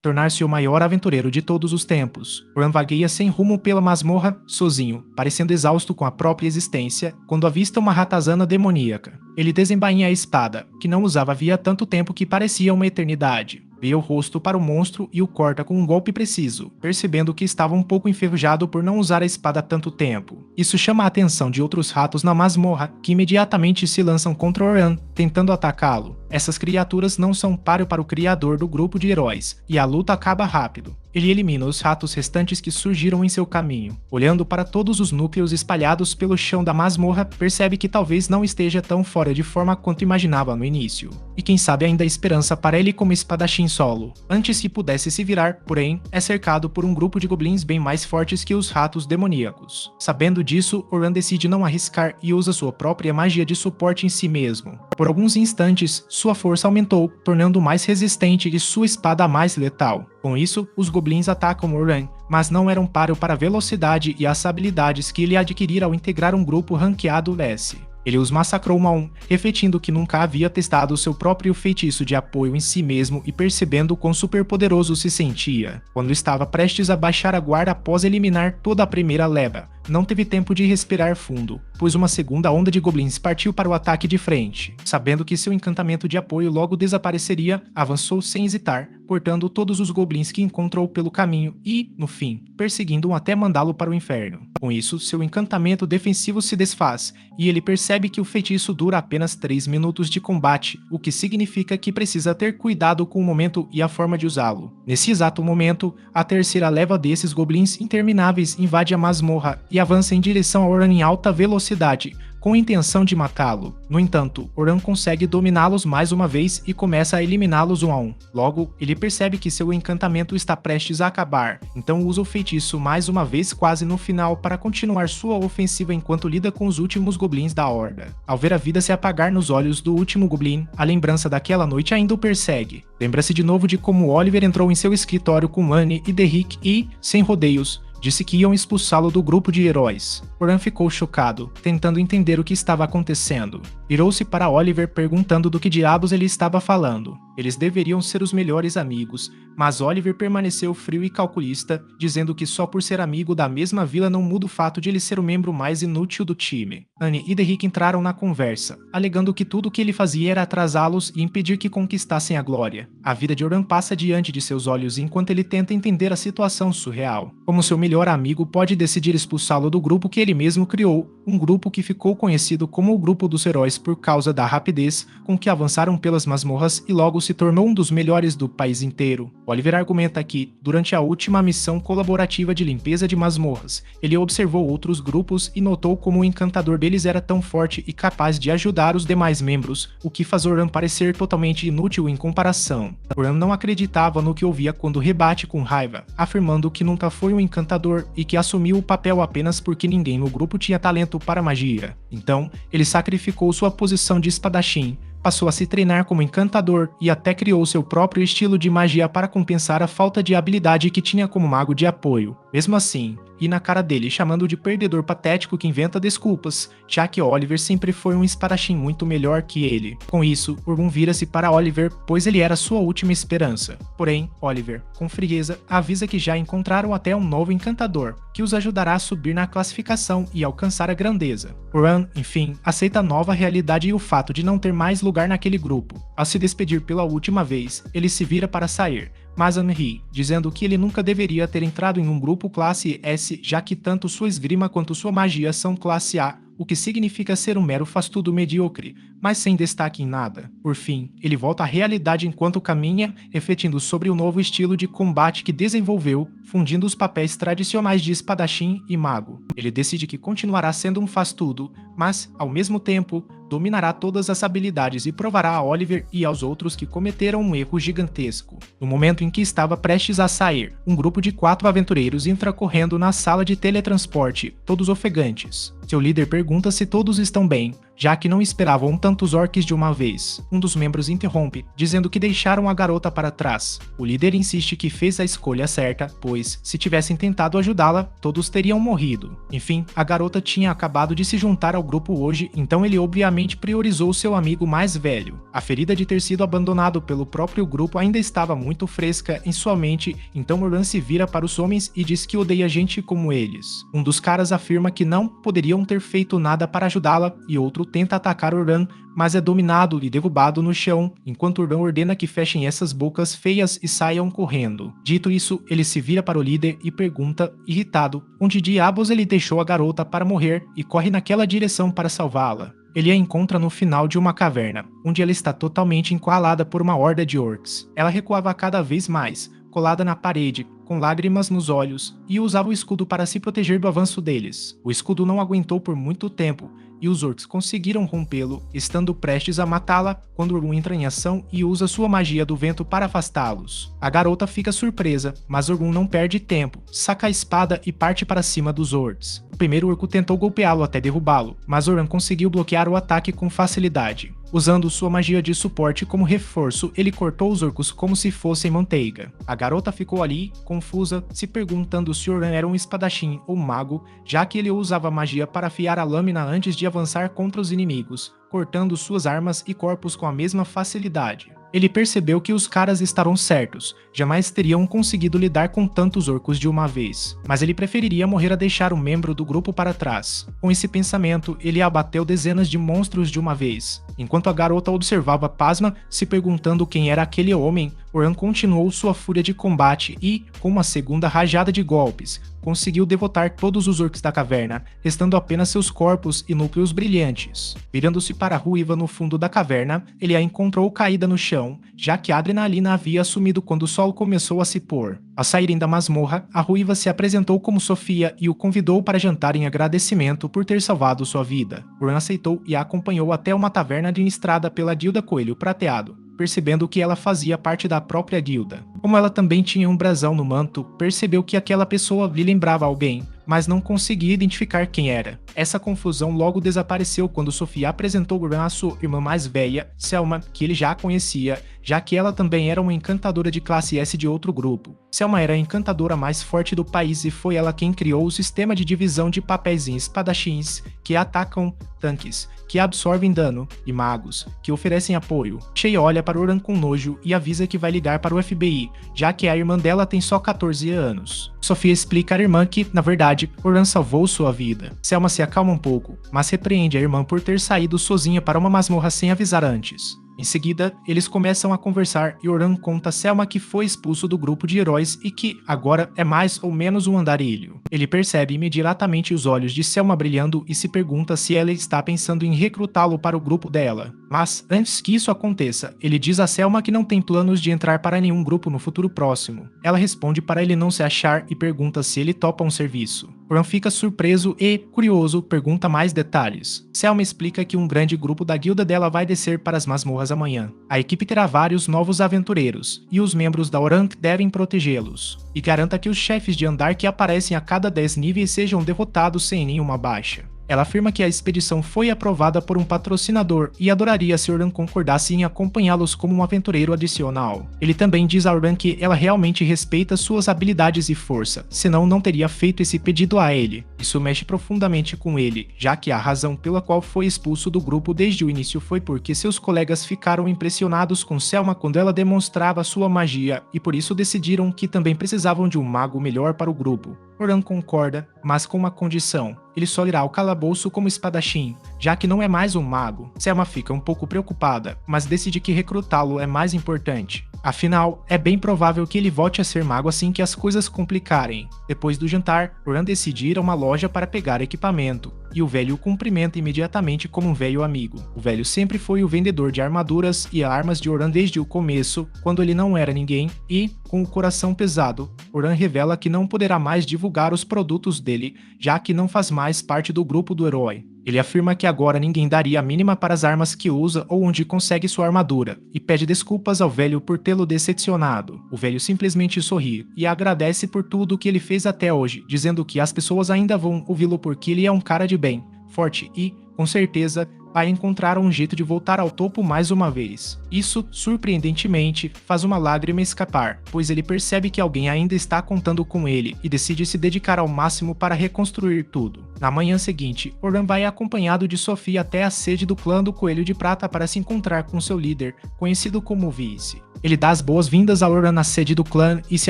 tornar-se o maior aventureiro de todos os tempos. Oran vagueia sem rumo pela masmorra, sozinho, parecendo exausto com a própria existência, quando avista uma ratazana demoníaca. Ele desembainha a espada, que não usava havia tanto tempo que parecia uma eternidade. Vê o rosto para o monstro e o corta com um golpe preciso, percebendo que estava um pouco enferrujado por não usar a espada há tanto tempo. Isso chama a atenção de outros ratos na masmorra, que imediatamente se lançam contra Oran, tentando atacá-lo. Essas criaturas não são páreo para o criador do grupo de heróis, e a luta acaba rápido. Ele elimina os ratos restantes que surgiram em seu caminho. Olhando para todos os núcleos espalhados pelo chão da masmorra, percebe que talvez não esteja tão fora de forma quanto imaginava no início. E quem sabe ainda há esperança para ele como espadachim solo. Antes que pudesse se virar, porém, é cercado por um grupo de goblins bem mais fortes que os ratos demoníacos. Sabendo disso, Oran decide não arriscar e usa sua própria magia de suporte em si mesmo. Por alguns instantes, sua força aumentou, tornando mais resistente e sua espada mais letal. Com isso, os goblins atacam Oran, mas não eram páreo para a velocidade e as habilidades que ele adquirira ao integrar um grupo ranqueado S. Ele os massacrou um a um, refletindo que nunca havia testado seu próprio feitiço de apoio em si mesmo e percebendo quão superpoderoso se sentia. Quando estava prestes a baixar a guarda após eliminar toda a primeira leva, não teve tempo de respirar fundo, pois uma segunda onda de goblins partiu para o ataque de frente. Sabendo que seu encantamento de apoio logo desapareceria, avançou sem hesitar, cortando todos os goblins que encontrou pelo caminho e, no fim, perseguindo-o até mandá-lo para o inferno. Com isso, seu encantamento defensivo se desfaz, e ele percebe que o feitiço dura apenas 3 minutos de combate, o que significa que precisa ter cuidado com o momento e a forma de usá-lo. Nesse exato momento, a terceira leva desses goblins intermináveis invade a masmorra e avança em direção a Oran em alta velocidade, com a intenção de matá-lo. No entanto, Oran consegue dominá-los mais uma vez e começa a eliminá-los um a um. Logo, ele percebe que seu encantamento está prestes a acabar, então usa o feitiço mais uma vez quase no final para continuar sua ofensiva enquanto lida com os últimos goblins da horda. Ao ver a vida se apagar nos olhos do último goblin, a lembrança daquela noite ainda o persegue. Lembra-se de novo de como Oliver entrou em seu escritório com Anne e Derrick e, sem rodeios, disse que iam expulsá-lo do grupo de heróis. Oran ficou chocado, tentando entender o que estava acontecendo. Virou-se para Oliver perguntando do que diabos ele estava falando. Eles deveriam ser os melhores amigos, mas Oliver permaneceu frio e calculista, dizendo que só por ser amigo da mesma vila não muda o fato de ele ser o membro mais inútil do time. Anne e Derrick entraram na conversa, alegando que tudo o que ele fazia era atrasá-los e impedir que conquistassem a glória. A vida de Oran passa diante de seus olhos enquanto ele tenta entender a situação surreal. Como seu melhor amigo pode decidir expulsá-lo do grupo que ele mesmo criou, um grupo que ficou conhecido como o Grupo dos Heróis por causa da rapidez com que avançaram pelas masmorras e logo se tornou um dos melhores do país inteiro. Oliver argumenta que, durante a última missão colaborativa de limpeza de masmorras, ele observou outros grupos e notou como o encantador deles era tão forte e capaz de ajudar os demais membros, o que faz Oran parecer totalmente inútil em comparação. Oran não acreditava no que ouvia quando rebate com raiva, afirmando que nunca foi um encantador e que assumiu o papel apenas porque ninguém no grupo tinha talento para magia. Então, ele sacrificou sua posição de espadachim, passou a se treinar como encantador e até criou seu próprio estilo de magia para compensar a falta de habilidade que tinha como mago de apoio. Mesmo assim, e na cara dele chamando de perdedor patético que inventa desculpas, já que Oliver sempre foi um espadachim muito melhor que ele. Com isso, Urgon vira-se para Oliver, pois ele era sua última esperança. Porém, Oliver, com frieza, avisa que já encontraram até um novo encantador, que os ajudará a subir na classificação e alcançar a grandeza. Oran, enfim, aceita a nova realidade e o fato de não ter mais lugar naquele grupo. Ao se despedir pela última vez, ele se vira para sair, mas Anne ri, dizendo que ele nunca deveria ter entrado em um grupo classe S, já que tanto sua esgrima quanto sua magia são classe A, o que significa ser um mero faz-tudo medíocre, mas sem destaque em nada. Por fim, ele volta à realidade enquanto caminha, refletindo sobre o novo estilo de combate que desenvolveu, fundindo os papéis tradicionais de espadachim e mago. Ele decide que continuará sendo um faz-tudo, mas, ao mesmo tempo, dominará todas as habilidades e provará a Oliver e aos outros que cometeram um erro gigantesco. No momento em que estava prestes a sair, um grupo de 4 aventureiros entra correndo na sala de teletransporte, todos ofegantes. Seu líder pergunta se todos estão bem, já que não esperavam tantos orcs de uma vez. Um dos membros interrompe, dizendo que deixaram a garota para trás. O líder insiste que fez a escolha certa, pois, se tivessem tentado ajudá-la, todos teriam morrido. Enfim, a garota tinha acabado de se juntar ao grupo hoje, então ele obviamente priorizou seu amigo mais velho. A ferida de ter sido abandonado pelo próprio grupo ainda estava muito fresca em sua mente, então Oran se vira para os homens e diz que odeia gente como eles. Um dos caras afirma que não poderiam ter feito nada para ajudá-la e outro tenta atacar Oran, mas é dominado e derrubado no chão, enquanto Oran ordena que fechem essas bocas feias e saiam correndo. Dito isso, ele se vira para o líder e pergunta, irritado, onde diabos ele deixou a garota para morrer e corre naquela direção para salvá-la. Ele a encontra no final de uma caverna, onde ela está totalmente encurralada por uma horda de orcs. Ela recuava cada vez mais, colada na parede, com lágrimas nos olhos, e usava o escudo para se proteger do avanço deles. O escudo não aguentou por muito tempo, e os orcs conseguiram rompê-lo, estando prestes a matá-la quando Orun entra em ação e usa sua magia do vento para afastá-los. A garota fica surpresa, mas Orun não perde tempo, saca a espada e parte para cima dos orcs. O primeiro orco tentou golpeá-lo até derrubá-lo, mas Orun conseguiu bloquear o ataque com facilidade. Usando sua magia de suporte como reforço, ele cortou os orcos como se fossem manteiga. A garota ficou ali, confusa, se perguntando se Oran era um espadachim ou mago, já que ele usava magia para afiar a lâmina antes de avançar contra os inimigos, cortando suas armas e corpos com a mesma facilidade. Ele percebeu que os caras estavam certos, jamais teriam conseguido lidar com tantos orcos de uma vez, mas ele preferiria morrer a deixar um membro do grupo para trás. Com esse pensamento, ele abateu dezenas de monstros de uma vez. Enquanto a garota observava pasma, se perguntando quem era aquele homem, Oran continuou sua fúria de combate e, com uma segunda rajada de golpes, conseguiu devotar todos os orcs da caverna, restando apenas seus corpos e núcleos brilhantes. Virando-se para a ruiva no fundo da caverna, ele a encontrou caída no chão, já que a adrenalina havia sumido quando o sol começou a se pôr. Ao saírem da masmorra, a ruiva se apresentou como Sofia e o convidou para jantar em agradecimento por ter salvado sua vida. Oran aceitou e a acompanhou até uma taverna administrada pela guilda Coelho Prateado, percebendo que ela fazia parte da própria guilda. Como ela também tinha um brasão no manto, percebeu que aquela pessoa lhe lembrava alguém, mas não conseguia identificar quem era. Essa confusão logo desapareceu quando Sofia apresentou Oran à sua irmã mais velha, Selma, que ele já conhecia, já que ela também era uma encantadora de classe S de outro grupo. Selma era a encantadora mais forte do país e foi ela quem criou o sistema de divisão de papéis em espadachins, que atacam tanques, que absorvem dano, e magos, que oferecem apoio. Shay olha para Oran com nojo e avisa que vai ligar para o FBI, já que a irmã dela tem só 14 anos. Sofia explica à irmã que, na verdade, Oran salvou sua vida. Selma se acalma um pouco, mas repreende a irmã por ter saído sozinha para uma masmorra sem avisar antes. Em seguida, eles começam a conversar e Oran conta a Selma que foi expulso do grupo de heróis e que, agora, é mais ou menos um andarilho. Ele percebe imediatamente os olhos de Selma brilhando e se pergunta se ela está pensando em recrutá-lo para o grupo dela. Mas, antes que isso aconteça, ele diz a Selma que não tem planos de entrar para nenhum grupo no futuro próximo. Ela responde para ele não se achar e pergunta se ele topa um serviço. Oran fica surpreso e, curioso, pergunta mais detalhes. Selma explica que um grande grupo da guilda dela vai descer para as masmorras amanhã. A equipe terá vários novos aventureiros, e os membros da Orank devem protegê-los. E garanta que os chefes de andar que aparecem a cada 10 níveis sejam derrotados sem nenhuma baixa. Ela afirma que a expedição foi aprovada por um patrocinador e adoraria se Oran concordasse em acompanhá-los como um aventureiro adicional. Ele também diz a Oran que ela realmente respeita suas habilidades e força, senão não teria feito esse pedido a ele. Isso mexe profundamente com ele, já que a razão pela qual foi expulso do grupo desde o início foi porque seus colegas ficaram impressionados com Selma quando ela demonstrava sua magia e por isso decidiram que também precisavam de um mago melhor para o grupo. Oran concorda, mas com uma condição: ele só irá ao calabouço como espadachim, já que não é mais um mago. Selma fica um pouco preocupada, mas decide que recrutá-lo é mais importante. Afinal, é bem provável que ele volte a ser mago assim que as coisas complicarem. Depois do jantar, Oran decide ir a uma loja para pegar equipamento, e o velho o cumprimenta imediatamente como um velho amigo. O velho sempre foi o vendedor de armaduras e armas de Oran desde o começo, quando ele não era ninguém, e, com o coração pesado, Oran revela que não poderá mais divulgar os produtos dele, já que não faz mais parte do grupo do herói. Ele afirma que agora ninguém daria a mínima para as armas que usa ou onde consegue sua armadura, e pede desculpas ao velho por tê-lo decepcionado. O velho simplesmente sorri e agradece por tudo o que ele fez até hoje, dizendo que as pessoas ainda vão ouvi-lo porque ele é um cara de bem, forte e, com certeza, vai encontrar um jeito de voltar ao topo mais uma vez. Isso, surpreendentemente, faz uma lágrima escapar, pois ele percebe que alguém ainda está contando com ele e decide se dedicar ao máximo para reconstruir tudo. Na manhã seguinte, Oran vai acompanhado de Sofia até a sede do clã do Coelho de Prata para se encontrar com seu líder, conhecido como Vice. Ele dá as boas-vindas a Oran na sede do clã e se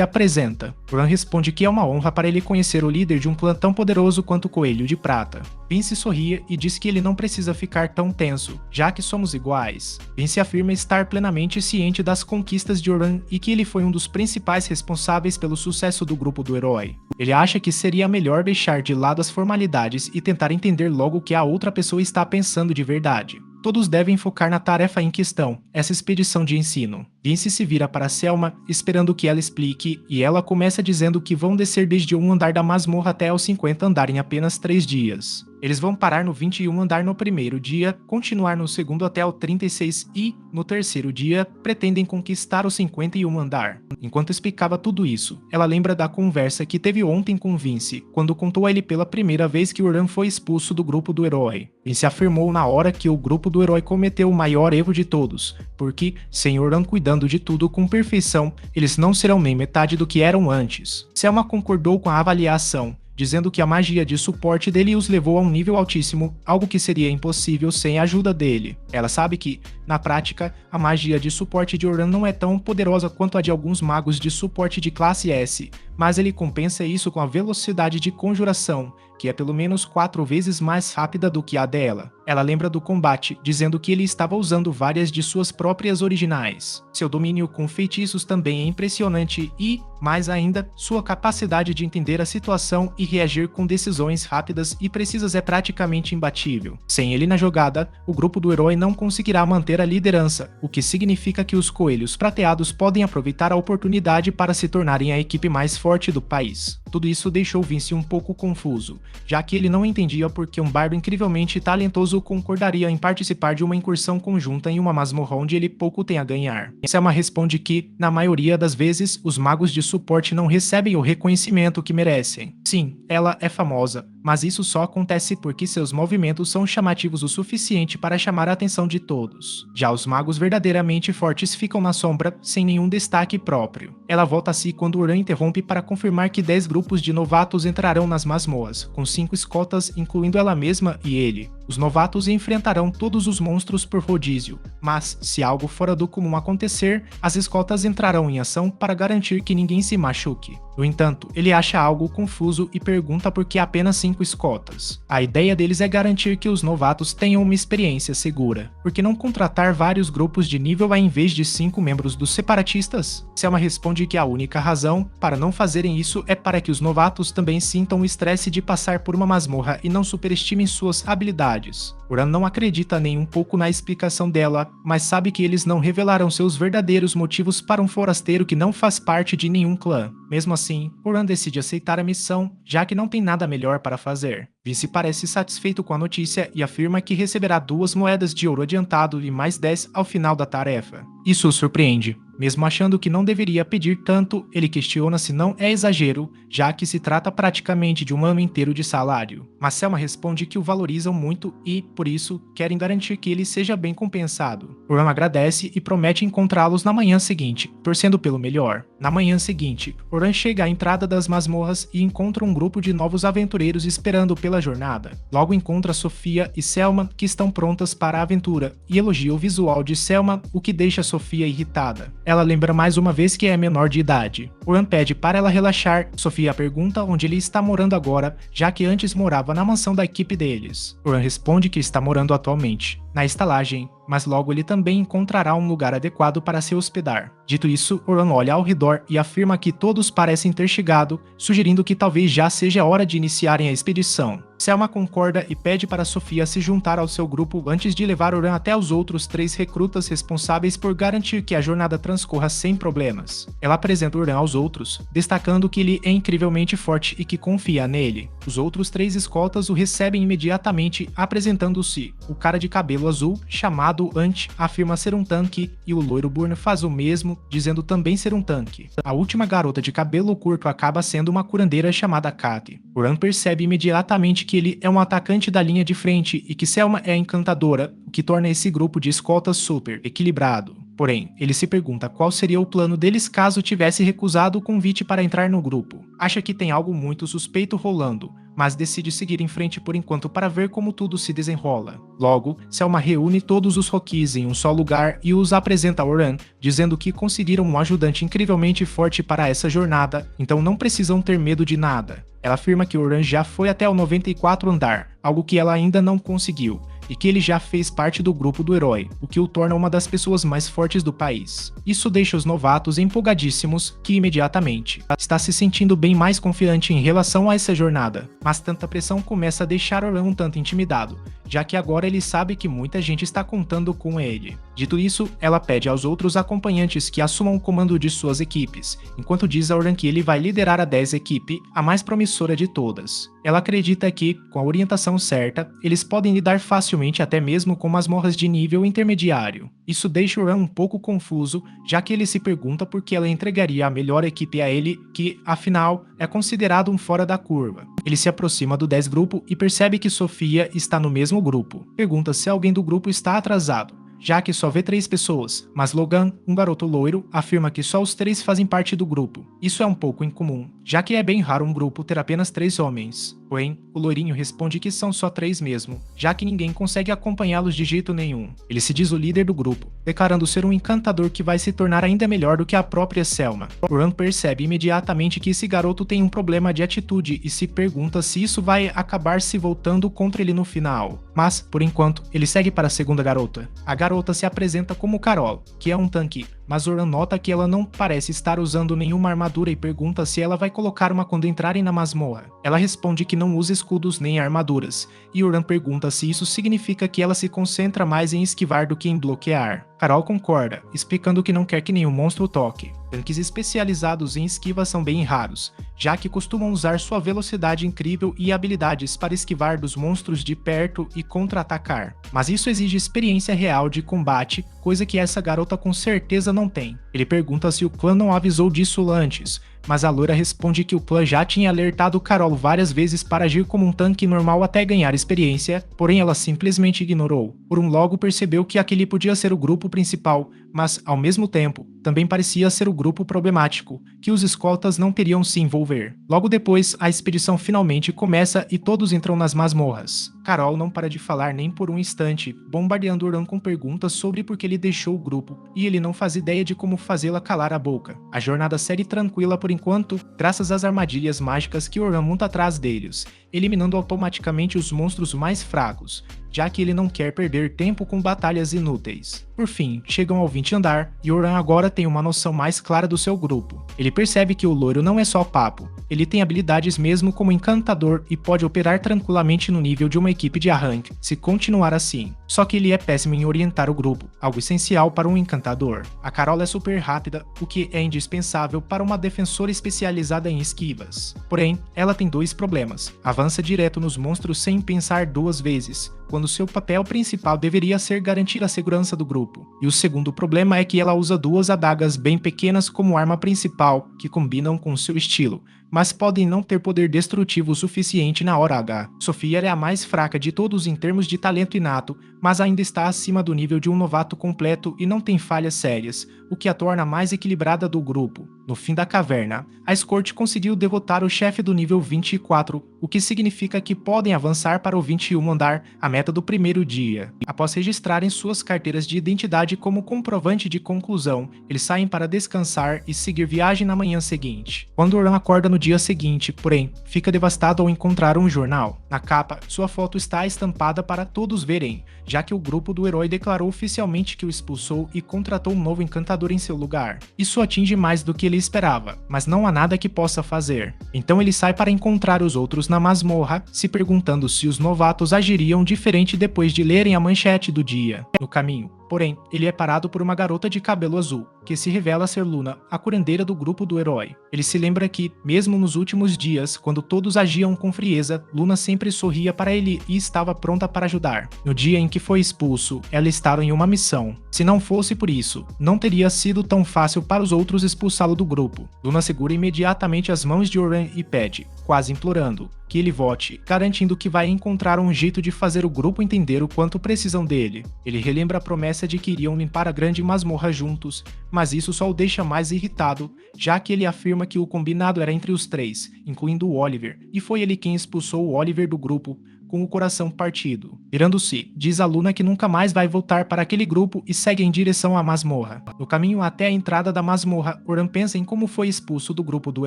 apresenta. Oran responde que é uma honra para ele conhecer o líder de um clã tão poderoso quanto o Coelho de Prata. Vince sorri e diz que ele não precisa ficar tão tenso, já que somos iguais. Vince afirma estar plenamente ciente das conquistas de Oran e que ele foi um dos principais responsáveis pelo sucesso do grupo do herói. Ele acha que seria melhor deixar de lado as formalidades e tentar entender logo o que a outra pessoa está pensando de verdade. Todos devem focar na tarefa em questão, essa expedição de ensino. Vince se vira para Selma, esperando que ela explique, e ela começa dizendo que vão descer desde um andar da masmorra até os 50 andar em apenas 3 dias. Eles vão parar no 21 andar no primeiro dia, continuar no segundo até o 36 e, no terceiro dia, pretendem conquistar o 51 andar. Enquanto explicava tudo isso, ela lembra da conversa que teve ontem com Vince, quando contou a ele pela primeira vez que Oran foi expulso do grupo do herói. Vince afirmou na hora que o grupo do herói cometeu o maior erro de todos, porque, sem Oran cuidando de tudo com perfeição, eles não serão nem metade do que eram antes. Selma concordou com a avaliação, dizendo que a magia de suporte dele os levou a um nível altíssimo, algo que seria impossível sem a ajuda dele. Ela sabe que, na prática, a magia de suporte de Oran não é tão poderosa quanto a de alguns magos de suporte de classe S, mas ele compensa isso com a velocidade de conjuração, que é pelo menos 4 vezes mais rápida do que a dela. Ela lembra do combate, dizendo que ele estava usando várias de suas próprias originais. Seu domínio com feitiços também é impressionante e, mais ainda, sua capacidade de entender a situação e reagir com decisões rápidas e precisas é praticamente imbatível. Sem ele na jogada, o grupo do herói não conseguirá manter a liderança, o que significa que os coelhos prateados podem aproveitar a oportunidade para se tornarem a equipe mais forte do país. Tudo isso deixou Vince um pouco confuso, já que ele não entendia por que um bardo incrivelmente talentoso concordaria em participar de uma incursão conjunta em uma masmorra onde ele pouco tem a ganhar. Selma responde que, na maioria das vezes, os magos de suporte não recebem o reconhecimento que merecem. Sim, ela é famosa, mas isso só acontece porque seus movimentos são chamativos o suficiente para chamar a atenção de todos. Já os magos verdadeiramente fortes ficam na sombra, sem nenhum destaque próprio. Ela volta a si quando Oran interrompe para confirmar que 10 grupos de novatos entrarão nas masmorras, com 5 escoltas, incluindo ela mesma e ele. Os novatos enfrentarão todos os monstros por rodízio, mas, se algo fora do comum acontecer, as escoltas entrarão em ação para garantir que ninguém se machuque. No entanto, ele acha algo confuso e pergunta por que apenas 5 escoltas. A ideia deles é garantir que os novatos tenham uma experiência segura. Por que não contratar vários grupos de nível ao invés de 5 membros dos separatistas? Selma responde que a única razão para não fazerem isso é para que os novatos também sintam o estresse de passar por uma masmorra e não superestimem suas habilidades. Oran não acredita nem um pouco na explicação dela, mas sabe que eles não revelarão seus verdadeiros motivos para um forasteiro que não faz parte de nenhum clã. Mesmo assim, Oran decide aceitar a missão, já que não tem nada melhor para fazer. Vince parece satisfeito com a notícia e afirma que receberá 2 moedas de ouro adiantado e mais 10 ao final da tarefa. Isso o surpreende. Mesmo achando que não deveria pedir tanto, ele questiona se não é exagero, já que se trata praticamente de um ano inteiro de salário. Mas Selma responde que o valorizam muito e, por isso, querem garantir que ele seja bem compensado. Oran agradece e promete encontrá-los na manhã seguinte, torcendo pelo melhor. Na manhã seguinte, Oran chega à entrada das masmorras e encontra um grupo de novos aventureiros esperando pela jornada. Logo encontra Sofia e Selma, que estão prontas para a aventura, e elogia o visual de Selma, o que deixa Sofia irritada. Ela lembra mais uma vez que é menor de idade. Oran pede para ela relaxar, Sofia pergunta onde ele está morando agora, já que antes morava na mansão da equipe deles. Oran responde que está morando atualmente na estalagem, mas logo ele também encontrará um lugar adequado para se hospedar. Dito isso, Oran olha ao redor e afirma que todos parecem ter chegado, sugerindo que talvez já seja hora de iniciarem a expedição. Selma concorda e pede para Sofia se juntar ao seu grupo antes de levar Oran até os outros 3 recrutas responsáveis por garantir que a jornada transcorra sem problemas. Ela apresenta Oran aos outros, destacando que ele é incrivelmente forte e que confia nele. Os outros 3 escoltas o recebem imediatamente, apresentando-se o cara de cabelo azul, chamado Ant, afirma ser um tanque, e o loiro Burn faz o mesmo, dizendo também ser um tanque. A última garota de cabelo curto acaba sendo uma curandeira chamada Kate. Oran percebe imediatamente que ele é um atacante da linha de frente e que Selma é encantadora, o que torna esse grupo de escoltas super equilibrado. Porém, ele se pergunta qual seria o plano deles caso tivesse recusado o convite para entrar no grupo. Acha que tem algo muito suspeito rolando, mas decide seguir em frente por enquanto para ver como tudo se desenrola. Logo, Selma reúne todos os Rockies em um só lugar e os apresenta a Oran, dizendo que conseguiram um ajudante incrivelmente forte para essa jornada, então não precisam ter medo de nada. Ela afirma que Oran já foi até o 94 andar, algo que ela ainda não conseguiu, e que ele já fez parte do grupo do herói, o que o torna uma das pessoas mais fortes do país. Isso deixa os novatos empolgadíssimos, que imediatamente está se sentindo bem mais confiante em relação a essa jornada, mas tanta pressão começa a deixar Oran um tanto intimidado, já que agora ele sabe que muita gente está contando com ele. Dito isso, ela pede aos outros acompanhantes que assumam o comando de suas equipes, enquanto diz a Oran que ele vai liderar a 10 equipe, a mais promissora de todas. Ela acredita que, com a orientação certa, eles podem lidar facilmente até mesmo com masmorras de nível intermediário. Isso deixa Oran um pouco confuso, já que ele se pergunta por que ela entregaria a melhor equipe a ele, que, afinal, é considerado um fora da curva. Ele se aproxima do 10 grupo e percebe que Sofia está no mesmo grupo. Pergunta se alguém do grupo está atrasado, já que só vê 3 pessoas, mas Logan, um garoto loiro, afirma que só os 3 fazem parte do grupo. Isso é um pouco incomum, já que é bem raro um grupo ter apenas 3 homens. Porém, o loirinho responde que são só 3 mesmo, já que ninguém consegue acompanhá-los de jeito nenhum. Ele se diz o líder do grupo, declarando ser um encantador que vai se tornar ainda melhor do que a própria Selma. Oran percebe imediatamente que esse garoto tem um problema de atitude e se pergunta se isso vai acabar se voltando contra ele no final. Mas, por enquanto, ele segue para a segunda garota. A garota se apresenta como Carol, que é um tanque, mas Oran nota que ela não parece estar usando nenhuma armadura e pergunta se ela vai colocar uma quando entrarem na masmorra. Ela responde que não usa escudos nem armaduras, e Oran pergunta se isso significa que ela se concentra mais em esquivar do que em bloquear. Carol concorda, explicando que não quer que nenhum monstro toque. Tanques especializados em esquiva são bem raros, já que costumam usar sua velocidade incrível e habilidades para esquivar dos monstros de perto e contra-atacar. Mas isso exige experiência real de combate, coisa que essa garota com certeza não tem. Ele pergunta se o clã não avisou disso antes, mas a loira responde que o clã já tinha alertado Carol várias vezes para agir como um tanque normal até ganhar experiência, porém ela simplesmente ignorou. Logo percebeu que aquele podia ser o grupo principal, mas, ao mesmo tempo, também parecia ser o grupo problemático, que os escoltas não teriam se envolver. Logo depois, a expedição finalmente começa e todos entram nas masmorras. Carol não para de falar nem por um instante, bombardeando Oran com perguntas sobre por que ele deixou o grupo, e ele não faz ideia de como fazê-la calar a boca. A jornada segue tranquila por enquanto, graças às armadilhas mágicas que Oran monta atrás deles, eliminando automaticamente os monstros mais fracos, já que ele não quer perder tempo com batalhas inúteis. Por fim, chegam ao 20 andar e Oran agora tem uma noção mais clara do seu grupo. Ele percebe que o loiro não é só papo, ele tem habilidades mesmo como encantador e pode operar tranquilamente no nível de uma equipe de arranque, se continuar assim. Só que ele é péssimo em orientar o grupo, algo essencial para um encantador. A Carol é super rápida, o que é indispensável para uma defensora especializada em esquivas. Porém, ela tem 2 problemas. Avança direto nos monstros sem pensar 2 vezes, quando seu papel principal deveria ser garantir a segurança do grupo. E o segundo problema é que ela usa 2 adagas bem pequenas como arma principal, que combinam com seu estilo, mas podem não ter poder destrutivo o suficiente na hora H. Sofia é a mais fraca de todos em termos de talento inato, mas ainda está acima do nível de um novato completo e não tem falhas sérias, o que a torna mais equilibrada do grupo. No fim da caverna, a escorte conseguiu derrotar o chefe do nível 24, o que significa que podem avançar para o 21 andar, a meta do primeiro dia. Após registrarem suas carteiras de identidade como comprovante de conclusão, eles saem para descansar e seguir viagem na manhã seguinte. Quando Oran acorda no dia seguinte, porém, fica devastado ao encontrar um jornal. Na capa, sua foto está estampada para todos verem, já que o grupo do herói declarou oficialmente que o expulsou e contratou um novo encantador em seu lugar. Isso atinge mais do que ele esperava, mas não há nada que possa fazer. Então ele sai para encontrar os outros na masmorra, se perguntando se os novatos agiriam diferente depois de lerem a manchete do dia. No caminho, Porém, ele é parado por uma garota de cabelo azul, que se revela ser Luna, a curandeira do grupo do herói. Ele se lembra que, mesmo nos últimos dias, quando todos agiam com frieza, Luna sempre sorria para ele e estava pronta para ajudar. No dia em que foi expulso, ela estava em uma missão. Se não fosse por isso, não teria sido tão fácil para os outros expulsá-lo do grupo. Luna segura imediatamente as mãos de Oran e pede, quase implorando, que ele vote, garantindo que vai encontrar um jeito de fazer o grupo entender o quanto precisam dele. Ele relembra a promessa de que iriam limpar a grande masmorra juntos, mas isso só o deixa mais irritado, já que ele afirma que o combinado era entre os três, incluindo o Oliver, e foi ele quem expulsou o Oliver do grupo, com o coração partido. Virando-se, diz a Luna que nunca mais vai voltar para aquele grupo e segue em direção à masmorra. No caminho até a entrada da masmorra, Oran pensa em como foi expulso do grupo do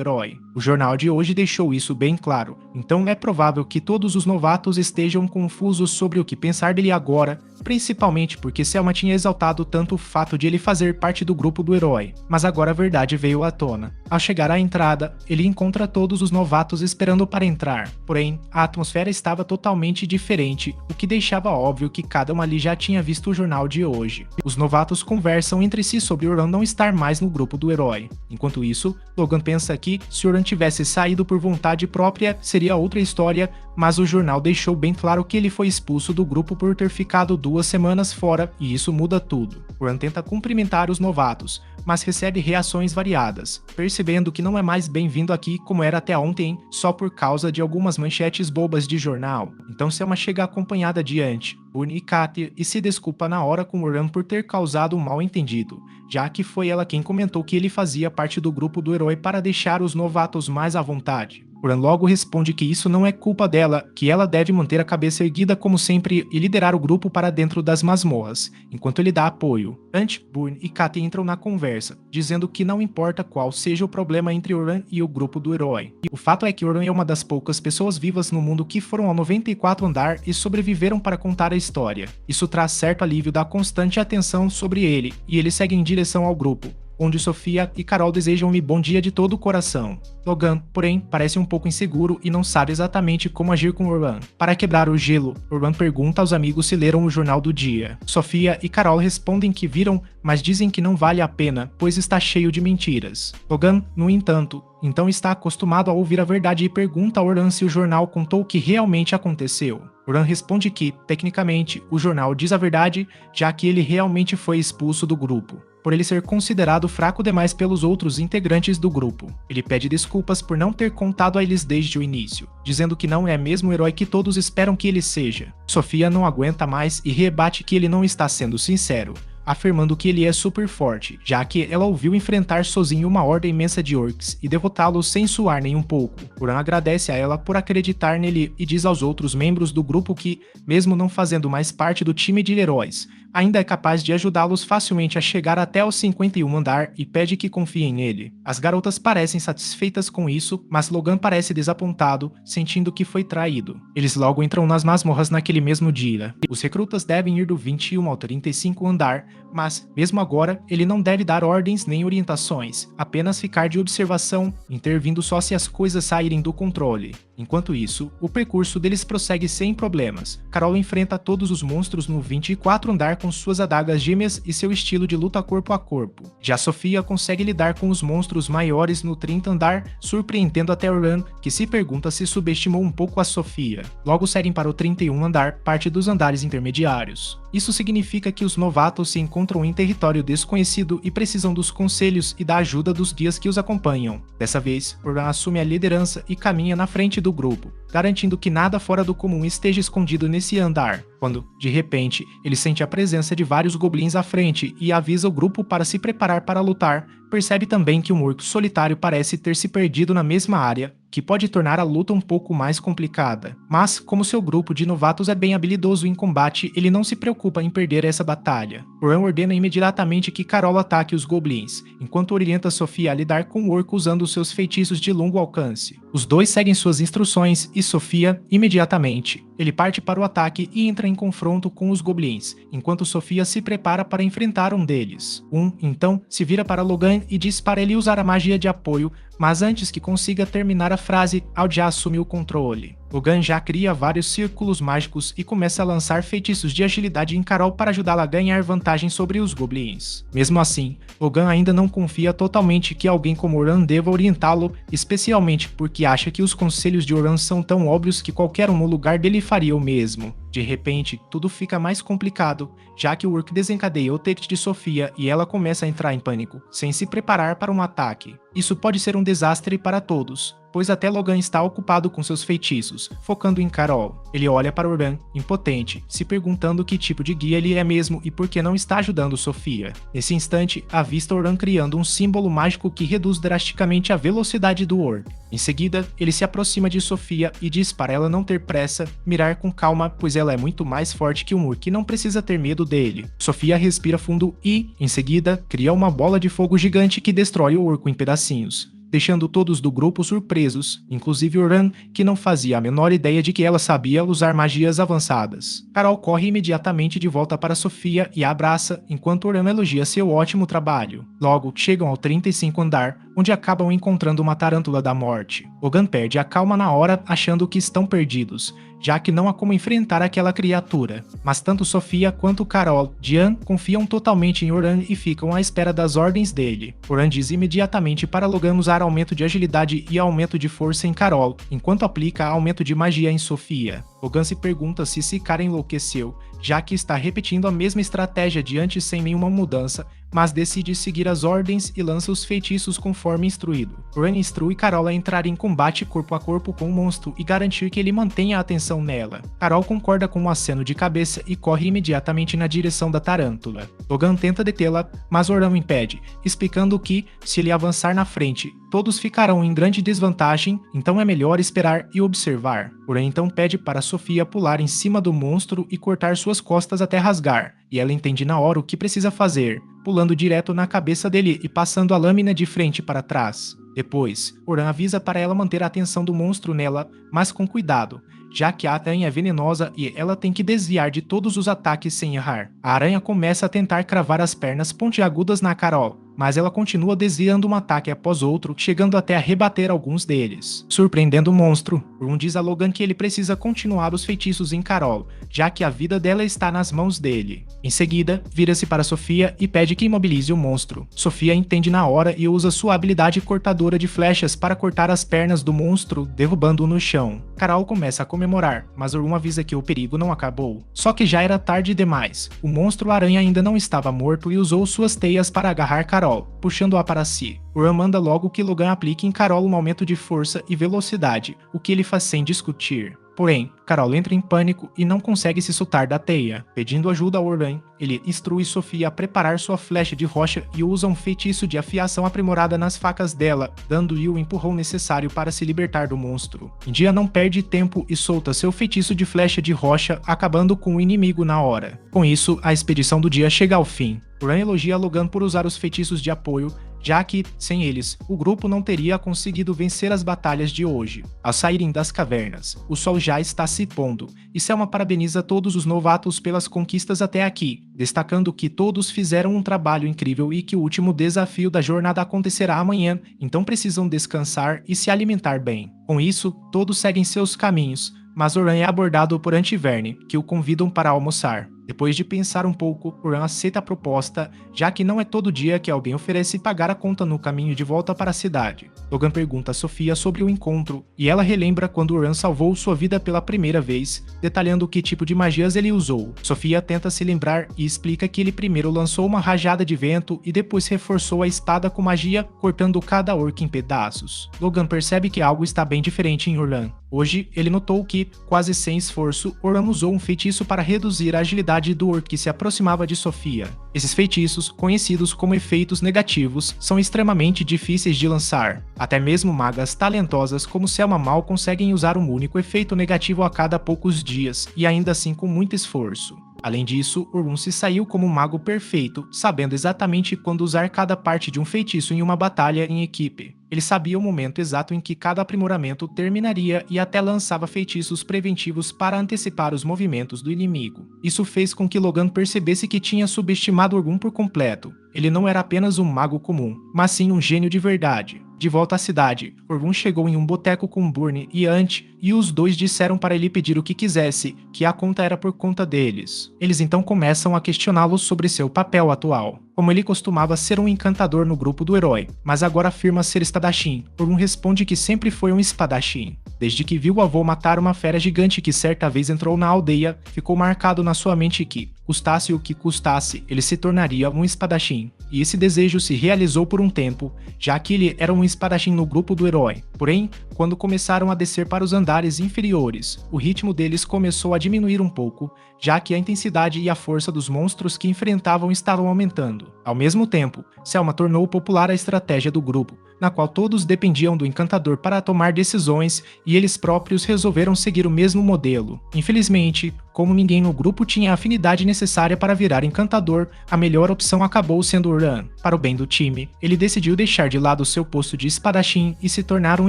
herói. O jornal de hoje deixou isso bem claro, então é provável que todos os novatos estejam confusos sobre o que pensar dele agora, principalmente porque Selma tinha exaltado tanto o fato de ele fazer parte do grupo do herói. Mas agora a verdade veio à tona. Ao chegar à entrada, ele encontra todos os novatos esperando para entrar, porém, a atmosfera estava totalmente diferente, o que deixava óbvio que cada um ali já tinha visto o jornal de hoje. Os novatos conversam entre si sobre Oran não estar mais no grupo do herói. Enquanto isso, Logan pensa que, se Oran tivesse saído por vontade própria, seria outra história, mas o jornal deixou bem claro que ele foi expulso do grupo por ter ficado 2 semanas fora, e isso muda tudo. Oran tenta cumprimentar os novatos, mas recebe reações variadas, percebendo que não é mais bem-vindo aqui como era até ontem, só por causa de algumas manchetes bobas de jornal. Então Selma chega acompanhada adiante, Boone e Katia, e se desculpa na hora com Oran por ter causado um mal-entendido, já que foi ela quem comentou que ele fazia parte do grupo do herói para deixar os novatos mais à vontade. Oran logo responde que isso não é culpa dela, que ela deve manter a cabeça erguida como sempre e liderar o grupo para dentro das masmorras, enquanto ele dá apoio. Antes, Boone e Katia entram na conversa, dizendo que não importa qual seja o problema entre Oran e o grupo do herói. O fato é que Oran é uma das poucas pessoas vivas no mundo que foram ao 94º andar e sobreviveram para contar a história. Isso traz certo alívio da constante atenção sobre ele, e ele segue em direção ao grupo, onde Sofia e Carol desejam-lhe bom dia de todo o coração. Logan, porém, parece um pouco inseguro e não sabe exatamente como agir com Oran. Para quebrar o gelo, Oran pergunta aos amigos se leram o jornal do dia. Sofia e Carol respondem que viram, mas dizem que não vale a pena, pois está cheio de mentiras. Logan, no entanto, então está acostumado a ouvir a verdade e pergunta a Oran se o jornal contou o que realmente aconteceu. Oran responde que, tecnicamente, o jornal diz a verdade, já que ele realmente foi expulso do grupo, por ele ser considerado fraco demais pelos outros integrantes do grupo. Ele pede desculpas por não ter contado a eles desde o início, dizendo que não é mesmo o herói que todos esperam que ele seja. Sofia não aguenta mais e rebate que ele não está sendo sincero, afirmando que ele é super forte, já que ela o viu enfrentar sozinho uma horda imensa de orcs e derrotá-los sem suar nem um pouco. Oran agradece a ela por acreditar nele e diz aos outros membros do grupo que, mesmo não fazendo mais parte do time de heróis, ainda é capaz de ajudá-los facilmente a chegar até o 51º andar e pede que confiem nele. As garotas parecem satisfeitas com isso, mas Logan parece desapontado, sentindo que foi traído. Eles logo entram nas masmorras naquele mesmo dia. Os recrutas devem ir do 21 ao 35º andar, mas, mesmo agora, ele não deve dar ordens nem orientações, apenas ficar de observação, intervindo só se as coisas saírem do controle. Enquanto isso, o percurso deles prossegue sem problemas. Carol enfrenta todos os monstros no 24º andar com suas adagas gêmeas e seu estilo de luta corpo a corpo. Já Sofia consegue lidar com os monstros maiores no 30º andar, surpreendendo até Oran, que se pergunta se subestimou um pouco a Sofia. Logo seguem para o 31º andar, parte dos andares intermediários. Isso significa que os novatos se encontram em território desconhecido e precisam dos conselhos e da ajuda dos guias que os acompanham. Dessa vez, Oran assume a liderança e caminha na frente do grupo, garantindo que nada fora do comum esteja escondido nesse andar, quando, de repente, ele sente a presença de vários goblins à frente e avisa o grupo para se preparar para lutar. Percebe também que um orco solitário parece ter se perdido na mesma área, que pode tornar a luta um pouco mais complicada. Mas, como seu grupo de novatos é bem habilidoso em combate, ele não se preocupa em perder essa batalha. Oran ordena imediatamente que Carol ataque os goblins, enquanto orienta Sofia a lidar com o orco usando seus feitiços de longo alcance. Os dois seguem suas instruções e Sofia, imediatamente. Ele parte para o ataque e entra em confronto com os goblins, enquanto Sofia se prepara para enfrentar um deles. Então, se vira para Logan e diz para ele usar a magia de apoio, mas antes que consiga terminar a frase, Aud já assume o controle. Logan já cria vários círculos mágicos e começa a lançar feitiços de agilidade em Carol para ajudá-la a ganhar vantagem sobre os goblins. Mesmo assim, Logan ainda não confia totalmente que alguém como Oran deva orientá-lo, especialmente porque acha que os conselhos de Oran são tão óbvios que qualquer um no lugar dele faria o mesmo. De repente, tudo fica mais complicado, já que o Urk desencadeia o Tate de Sofia e ela começa a entrar em pânico, sem se preparar para um ataque. Isso pode ser um desastre para todos, pois até Logan está ocupado com seus feitiços, focando em Carol. Ele olha para Oran, impotente, se perguntando que tipo de guia ele é mesmo e por que não está ajudando Sofia. Nesse instante, avista Oran criando um símbolo mágico que reduz drasticamente a velocidade do Orc. Em seguida, ele se aproxima de Sofia e diz para ela não ter pressa, mirar com calma, pois ela é muito mais forte que um Urk e não precisa ter medo dele. Sofia respira fundo e, em seguida, cria uma bola de fogo gigante que destrói o Urco em pedacinhos, deixando todos do grupo surpresos, inclusive Oran, que não fazia a menor ideia de que ela sabia usar magias avançadas. Carol corre imediatamente de volta para Sofia e a abraça, enquanto Oran elogia seu ótimo trabalho. Logo, chegam ao 35º andar, onde acabam encontrando uma tarântula da morte. Logan perde a calma na hora, achando que estão perdidos, já que não há como enfrentar aquela criatura. Mas tanto Sofia quanto Carol, Diane confiam totalmente em Oran e ficam à espera das ordens dele. Oran diz imediatamente para Logan usar aumento de agilidade e aumento de força em Carol, enquanto aplica aumento de magia em Sofia. Logan se pergunta se esse cara enlouqueceu, já que está repetindo a mesma estratégia de antes sem nenhuma mudança, mas decide seguir as ordens e lança os feitiços conforme instruído. Oran instrui Carol a entrar em combate corpo a corpo com o monstro e garantir que ele mantenha a atenção nela. Carol concorda com um aceno de cabeça e corre imediatamente na direção da tarântula. Logan tenta detê-la, mas Oran o impede, explicando que, se ele avançar na frente, todos ficarão em grande desvantagem, então é melhor esperar e observar. Oran então pede para Sofia pular em cima do monstro e cortar suas costas até rasgar, e ela entende na hora o que precisa fazer, pulando direto na cabeça dele e passando a lâmina de frente para trás. Depois, Oran avisa para ela manter a atenção do monstro nela, mas com cuidado, já que a aranha é venenosa e ela tem que desviar de todos os ataques sem errar. A aranha começa a tentar cravar as pernas pontiagudas na Carol, mas ela continua desviando um ataque após outro, chegando até a rebater alguns deles. Surpreendendo o monstro, Oran diz a Logan que ele precisa continuar os feitiços em Carol, já que a vida dela está nas mãos dele. Em seguida, vira-se para Sofia e pede que imobilize o monstro. Sofia entende na hora e usa sua habilidade cortadora de flechas para cortar as pernas do monstro, derrubando-o no chão. Carol começa a comemorar, mas Oran avisa que o perigo não acabou. Só que já era tarde demais. O monstro-aranha ainda não estava morto e usou suas teias para agarrar Carol, puxando-a para si. Oran manda logo que Logan aplique em Carol um aumento de força e velocidade, o que ele faz sem discutir. Porém, Carol entra em pânico e não consegue se soltar da teia. Pedindo ajuda a Oran, ele instrui Sofia a preparar sua flecha de rocha e usa um feitiço de afiação aprimorada nas facas dela, dando-lhe o empurrão necessário para se libertar do monstro. India não perde tempo e solta seu feitiço de flecha de rocha, acabando com o inimigo na hora. Com isso, a expedição do dia chega ao fim. Oran elogia Logan por usar os feitiços de apoio, já que, sem eles, o grupo não teria conseguido vencer as batalhas de hoje. Ao saírem das cavernas, o sol já está se pondo, e Selma parabeniza todos os novatos pelas conquistas até aqui, destacando que todos fizeram um trabalho incrível e que o último desafio da jornada acontecerá amanhã, então precisam descansar e se alimentar bem. Com isso, todos seguem seus caminhos, mas Oran é abordado por Antiverne, que o convidam para almoçar. Depois de pensar um pouco, Oran aceita a proposta, já que não é todo dia que alguém oferece pagar a conta no caminho de volta para a cidade. Logan pergunta a Sofia sobre o encontro, e ela relembra quando Oran salvou sua vida pela primeira vez, detalhando que tipo de magias ele usou. Sofia tenta se lembrar e explica que ele primeiro lançou uma rajada de vento e depois reforçou a espada com magia, cortando cada orc em pedaços. Logan percebe que algo está bem diferente em Oran. Hoje, ele notou que, quase sem esforço, Oran usou um feitiço para reduzir a agilidade do orc que se aproximava de Sofia. Esses feitiços, conhecidos como efeitos negativos, são extremamente difíceis de lançar. Até mesmo magas talentosas como Selma mal conseguem usar um único efeito negativo a cada poucos dias, e ainda assim com muito esforço. Além disso, Oran se saiu como um mago perfeito, sabendo exatamente quando usar cada parte de um feitiço em uma batalha em equipe. Ele sabia o momento exato em que cada aprimoramento terminaria e até lançava feitiços preventivos para antecipar os movimentos do inimigo. Isso fez com que Logan percebesse que tinha subestimado Orgun por completo. Ele não era apenas um mago comum, mas sim um gênio de verdade. De volta à cidade, Orgun chegou em um boteco com Burne e Ant, e os dois disseram para ele pedir o que quisesse, que a conta era por conta deles. Eles então começam a questioná-lo sobre seu papel atual. Como ele costumava ser um encantador no grupo do herói, mas agora afirma ser espadachim. Orgun responde que sempre foi um espadachim. Desde que viu o avô matar uma fera gigante que certa vez entrou na aldeia, ficou marcado na sua mente que, custasse o que custasse, ele se tornaria um espadachim. E esse desejo se realizou por um tempo, já que ele era um espadachim no grupo do herói. Porém, quando começaram a descer para os andares inferiores, o ritmo deles começou a diminuir um pouco, já que a intensidade e a força dos monstros que enfrentavam estavam aumentando. Ao mesmo tempo, Selma tornou popular a estratégia do grupo, na qual todos dependiam do encantador para tomar decisões e eles próprios resolveram seguir o mesmo modelo. Infelizmente, como ninguém no grupo tinha a afinidade necessária para virar encantador, a melhor opção acabou sendo Uran. Para o bem do time, ele decidiu deixar de lado seu posto de espadachim e se tornar um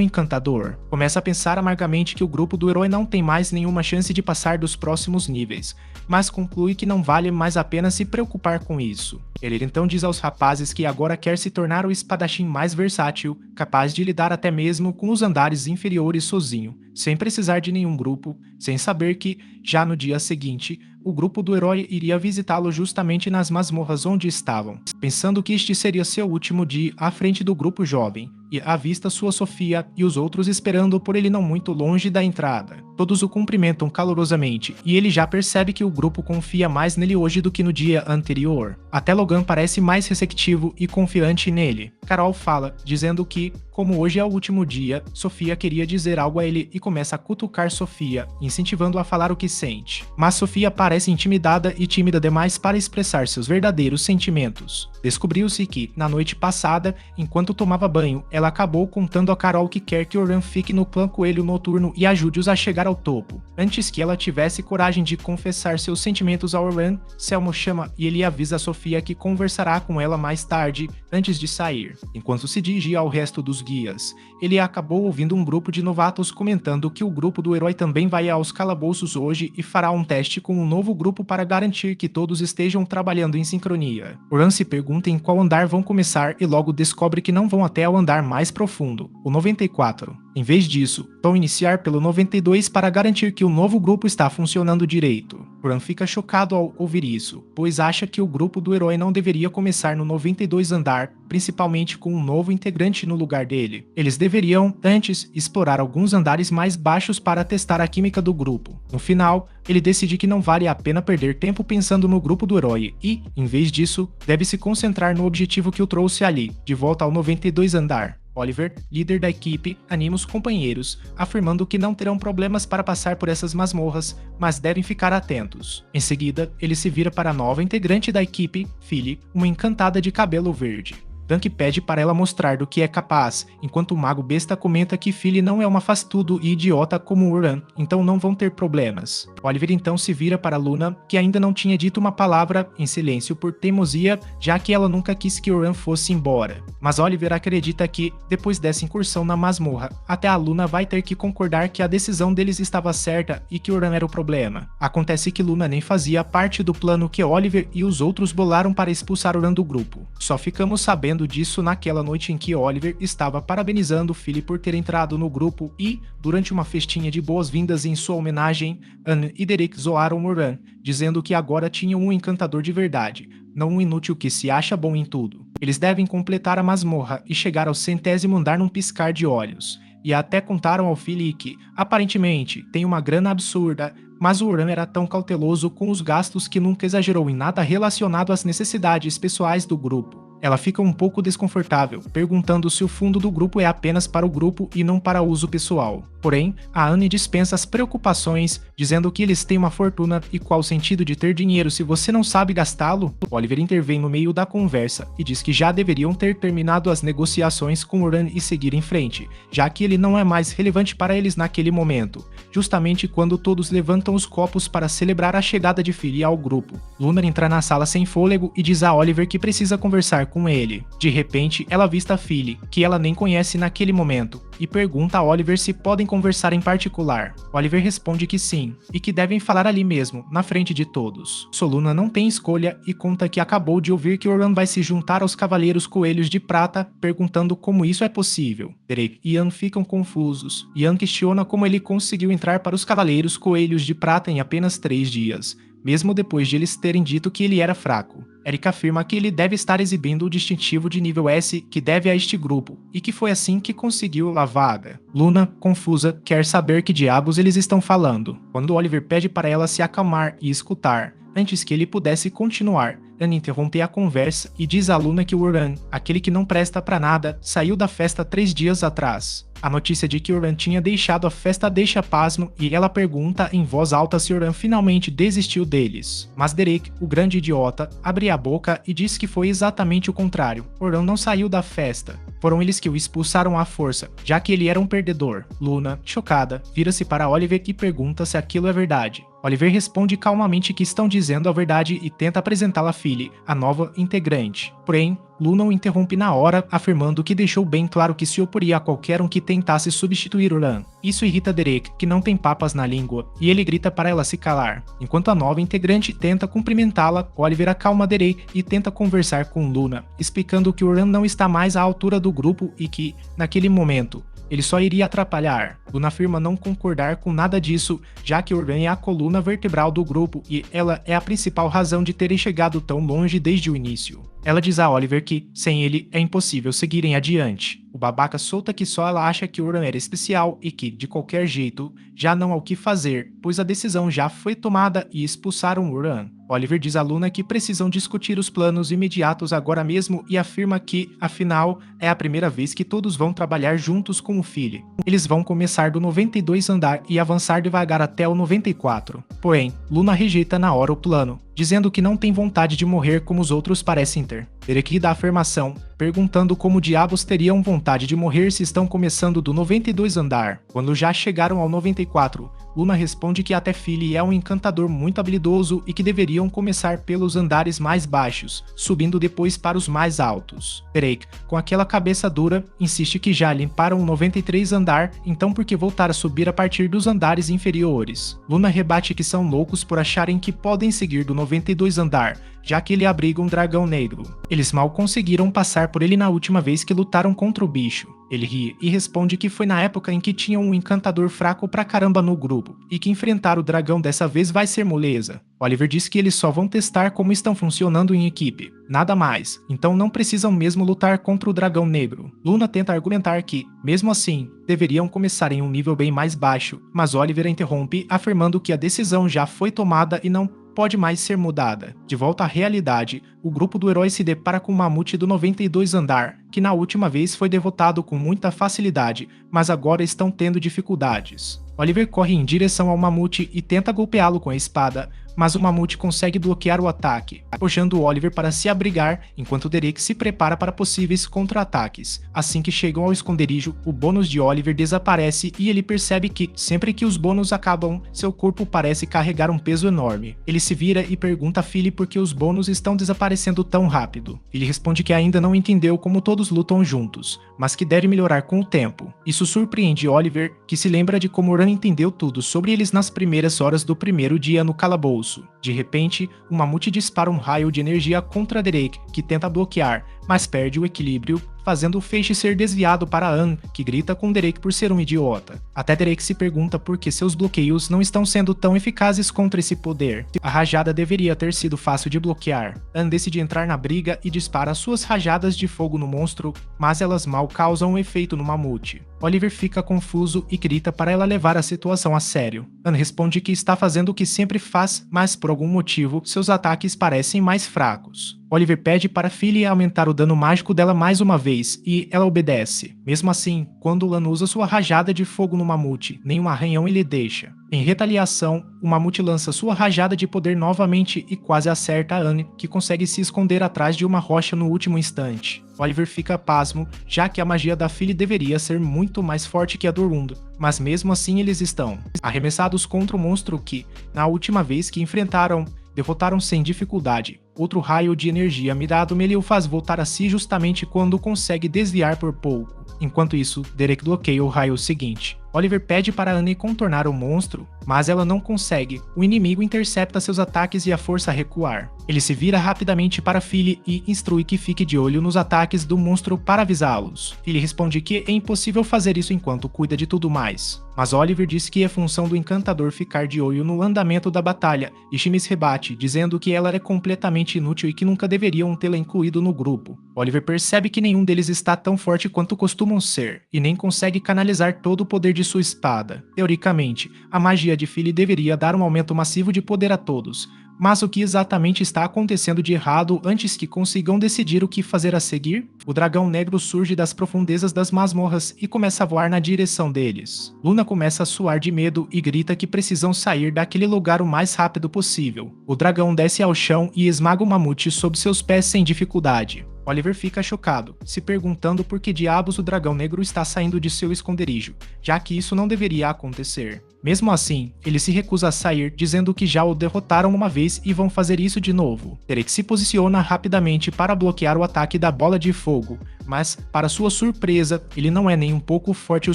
encantador. Começa a pensar amargamente que o grupo do herói não tem mais nenhuma chance de passar dos próximos níveis, mas conclui que não vale mais a pena se preocupar com isso. Ele então diz aos rapazes que agora quer se tornar o espadachim mais versátil, capaz de lidar até mesmo com os andares inferiores sozinho, sem precisar de nenhum grupo, sem saber que, já no dia seguinte, o grupo do herói iria visitá-lo justamente nas masmorras onde estavam, pensando que este seria seu último dia à frente do grupo jovem, e avista sua Sofia e os outros esperando por ele não muito longe da entrada. Todos o cumprimentam calorosamente, e ele já percebe que o grupo confia mais nele hoje do que no dia anterior. Até Logan parece mais receptivo e confiante nele. Carol fala, dizendo que, como hoje é o último dia, Sofia queria dizer algo a ele e começa a cutucar Sofia, incentivando-a a falar o que sente. Mas Sofia parece intimidada e tímida demais para expressar seus verdadeiros sentimentos. Descobriu-se que, na noite passada, enquanto tomava banho, ela acabou contando a Carol que quer que Oran fique no clã Coelho Noturno e ajude-os a chegar ao topo. Antes que ela tivesse coragem de confessar seus sentimentos a Oran, Selmo chama e ele avisa a Sofia que conversará com ela mais tarde, antes de sair. Enquanto se dirigia ao resto dos guias, ele acabou ouvindo um grupo de novatos comentando que o grupo do herói também vai aos calabouços hoje e fará um teste com um novo grupo para garantir que todos estejam trabalhando em sincronia. Oran se pergunta em qual andar vão começar e logo descobre que não vão até o andar mais profundo, o 94. Em vez disso, vão iniciar pelo 92 para garantir que o novo grupo está funcionando direito. Oran fica chocado ao ouvir isso, pois acha que o grupo do herói não deveria começar no 92 andar, principalmente com um novo integrante no lugar dele. Eles deveriam, antes, explorar alguns andares mais baixos para testar a química do grupo. No final, ele decide que não vale a pena perder tempo pensando no grupo do herói e, em vez disso, deve se concentrar no objetivo que o trouxe ali, de volta ao 92 andar. Oliver, líder da equipe, anima os companheiros, afirmando que não terão problemas para passar por essas masmorras, mas devem ficar atentos. Em seguida, ele se vira para a nova integrante da equipe, Philly, uma encantada de cabelo verde. Dunk pede para ela mostrar do que é capaz, enquanto o mago besta comenta que Philly não é uma faz-tudo e idiota como Uran, então não vão ter problemas. Oliver então se vira para Luna, que ainda não tinha dito uma palavra, em silêncio por teimosia, já que ela nunca quis que Uran fosse embora. Mas Oliver acredita que, depois dessa incursão na masmorra, até a Luna vai ter que concordar que a decisão deles estava certa e que Uran era o problema. Acontece que Luna nem fazia parte do plano que Oliver e os outros bolaram para expulsar Uran do grupo. Só ficamos sabendo disso naquela noite em que Oliver estava parabenizando Philly por ter entrado no grupo e, durante uma festinha de boas-vindas em sua homenagem, Anne e Derek zoaram Moran, dizendo que agora tinham um encantador de verdade, não um inútil que se acha bom em tudo. Eles devem completar a masmorra e chegar ao 100º andar num piscar de olhos. E até contaram ao Philly que, aparentemente, tem uma grana absurda, mas o Uran era tão cauteloso com os gastos que nunca exagerou em nada relacionado às necessidades pessoais do grupo. Ela fica um pouco desconfortável, perguntando se o fundo do grupo é apenas para o grupo e não para uso pessoal. Porém, a Anne dispensa as preocupações, dizendo que eles têm uma fortuna e qual o sentido de ter dinheiro se você não sabe gastá-lo? Oliver intervém no meio da conversa e diz que já deveriam ter terminado as negociações com Uran e seguir em frente, já que ele não é mais relevante para eles naquele momento. justamente quando todos levantam os copos para celebrar a chegada de Philly ao grupo. Luna entra na sala sem fôlego e diz a Oliver que precisa conversar com ele. De repente, ela avista Philly, que ela nem conhece naquele momento, e pergunta a Oliver se podem conversar em particular. Oliver responde que sim, e que devem falar ali mesmo, na frente de todos. Luna não tem escolha e conta que acabou de ouvir que Oran vai se juntar aos Cavaleiros Coelhos de Prata, perguntando como isso é possível. Derek e Ian ficam confusos. Ian questiona como ele conseguiu entrar para os Cavaleiros Coelhos de Prata em apenas 3 dias, mesmo depois de eles terem dito que ele era fraco. Eric afirma que ele deve estar exibindo o distintivo de nível S que deve a este grupo, e que foi assim que conseguiu a vaga. Luna, confusa, quer saber que diabos eles estão falando, quando Oliver pede para ela se acalmar e escutar, antes que ele pudesse continuar. Anne interrompe a conversa e diz a Luna que o Oran, aquele que não presta pra nada, saiu da festa 3 dias atrás. A notícia de que Oran tinha deixado a festa deixa pasmo e ela pergunta em voz alta se Oran finalmente desistiu deles. Mas Derek, o grande idiota, abre a boca e diz que foi exatamente o contrário. Oran não saiu da festa. Foram eles que o expulsaram à força, já que ele era um perdedor. Luna, chocada, vira-se para Oliver e pergunta se aquilo é verdade. Oliver responde calmamente que estão dizendo a verdade e tenta apresentá-la a Philly, a nova integrante. Porém, Luna o interrompe na hora, afirmando que deixou bem claro que se oporia a qualquer um que tentasse substituir Oran. Isso irrita Derek, que não tem papas na língua, e ele grita para ela se calar. Enquanto a nova integrante tenta cumprimentá-la, Oliver acalma Derek e tenta conversar com Luna, explicando que Oran não está mais à altura do grupo e que, naquele momento, ele só iria atrapalhar. Luna afirma não concordar com nada disso, já que Oran é a coluna vertebral do grupo e ela é a principal razão de terem chegado tão longe desde o início. Ela diz a Oliver que, sem ele, é impossível seguirem adiante. O babaca solta que só ela acha que Oran era especial e que, de qualquer jeito, já não há o que fazer, pois a decisão já foi tomada e expulsaram Oran. Oliver diz a Luna que precisam discutir os planos imediatos agora mesmo e afirma que, afinal, é a primeira vez que todos vão trabalhar juntos com o Philly. Eles vão começar do 92 andar e avançar devagar até o 94. Porém, Luna rejeita na hora o plano, dizendo que não tem vontade de morrer como os outros parecem ter. Derek dá a afirmação, perguntando como diabos teriam vontade de morrer se estão começando do 92 andar, quando já chegaram ao 94. Luna responde que até Philly é um encantador muito habilidoso e que deveriam começar pelos andares mais baixos, subindo depois para os mais altos. Derek, com aquela cabeça dura, insiste que já limparam o 93 andar, então por que voltar a subir a partir dos andares inferiores? Luna rebate que são loucos por acharem que podem seguir do 92 andar, já que ele abriga um dragão negro. Eles mal conseguiram passar por ele na última vez que lutaram contra o bicho. Ele ri e responde que foi na época em que tinham um encantador fraco pra caramba no grupo, e que enfrentar o dragão dessa vez vai ser moleza. Oliver diz que eles só vão testar como estão funcionando em equipe, nada mais, então não precisam mesmo lutar contra o dragão negro. Luna tenta argumentar que, mesmo assim, deveriam começar em um nível bem mais baixo, mas Oliver interrompe, afirmando que a decisão já foi tomada e não pode mais ser mudada. De volta à realidade, o grupo do herói se depara com o mamute do 92 andar, que na última vez foi derrotado com muita facilidade, mas agora estão tendo dificuldades. Oliver corre em direção ao mamute e tenta golpeá-lo com a espada, mas o mamute consegue bloquear o ataque, puxando Oliver para se abrigar, enquanto Derek se prepara para possíveis contra-ataques. Assim que chegam ao esconderijo, o bônus de Oliver desaparece e ele percebe que, sempre que os bônus acabam, seu corpo parece carregar um peso enorme. Ele se vira e pergunta a Philly por que os bônus estão desaparecendo tão rápido. Ele responde que ainda não entendeu como todos lutam juntos, mas que deve melhorar com o tempo. Isso surpreende Oliver, que se lembra de como Oran entendeu tudo sobre eles nas primeiras horas do primeiro dia no calabouço. De repente, o mamute dispara um raio de energia contra Derek, que tenta bloquear, mas perde o equilíbrio, fazendo o feixe ser desviado para Anne, que grita com Derek por ser um idiota. Até Derek se pergunta por que seus bloqueios não estão sendo tão eficazes contra esse poder. A rajada deveria ter sido fácil de bloquear. Anne decide entrar na briga e dispara suas rajadas de fogo no monstro, mas elas mal causam um efeito no mamute. Oliver fica confuso e grita para ela levar a situação a sério. Anne responde que está fazendo o que sempre faz, mas por algum motivo seus ataques parecem mais fracos. Oliver pede para Philly aumentar o dano mágico dela mais uma vez, e ela obedece. Mesmo assim, quando Lan usa sua rajada de fogo no mamute, nenhum arranhão ele deixa. Em retaliação, o mamute lança sua rajada de poder novamente e quase acerta a Anne, que consegue se esconder atrás de uma rocha no último instante. Oliver fica pasmo, já que a magia da Philly deveria ser muito mais forte que a do Orlando, mas mesmo assim eles estão arremessados contra o monstro que, na última vez que enfrentaram, derrotaram sem dificuldade. Outro raio de energia mirado nele o faz voltar a si justamente quando consegue desviar por pouco. Enquanto isso, Derek bloqueia o raio seguinte. Oliver pede para Anne contornar o monstro, mas ela não consegue. O inimigo intercepta seus ataques e a força a recuar. Ele se vira rapidamente para Philly e instrui que fique de olho nos ataques do monstro para avisá-los. Philly responde que é impossível fazer isso enquanto cuida de tudo mais. Mas Oliver diz que é função do encantador ficar de olho no andamento da batalha, e Shimis rebate, dizendo que ela é completamente inútil e que nunca deveriam tê-la incluído no grupo. Oliver percebe que nenhum deles está tão forte quanto costumam ser, e nem consegue canalizar todo o poder de sua espada. Teoricamente, a magia de Philly deveria dar um aumento massivo de poder a todos, mas o que exatamente está acontecendo de errado antes que consigam decidir o que fazer a seguir? O dragão negro surge das profundezas das masmorras e começa a voar na direção deles. Luna começa a suar de medo e grita que precisam sair daquele lugar o mais rápido possível. O dragão desce ao chão e esmaga o mamute sob seus pés sem dificuldade. Oliver fica chocado, se perguntando por que diabos o dragão negro está saindo de seu esconderijo, já que isso não deveria acontecer. Mesmo assim, ele se recusa a sair, dizendo que já o derrotaram uma vez e vão fazer isso de novo. Derek se posiciona rapidamente para bloquear o ataque da bola de fogo, mas, para sua surpresa, ele não é nem um pouco forte o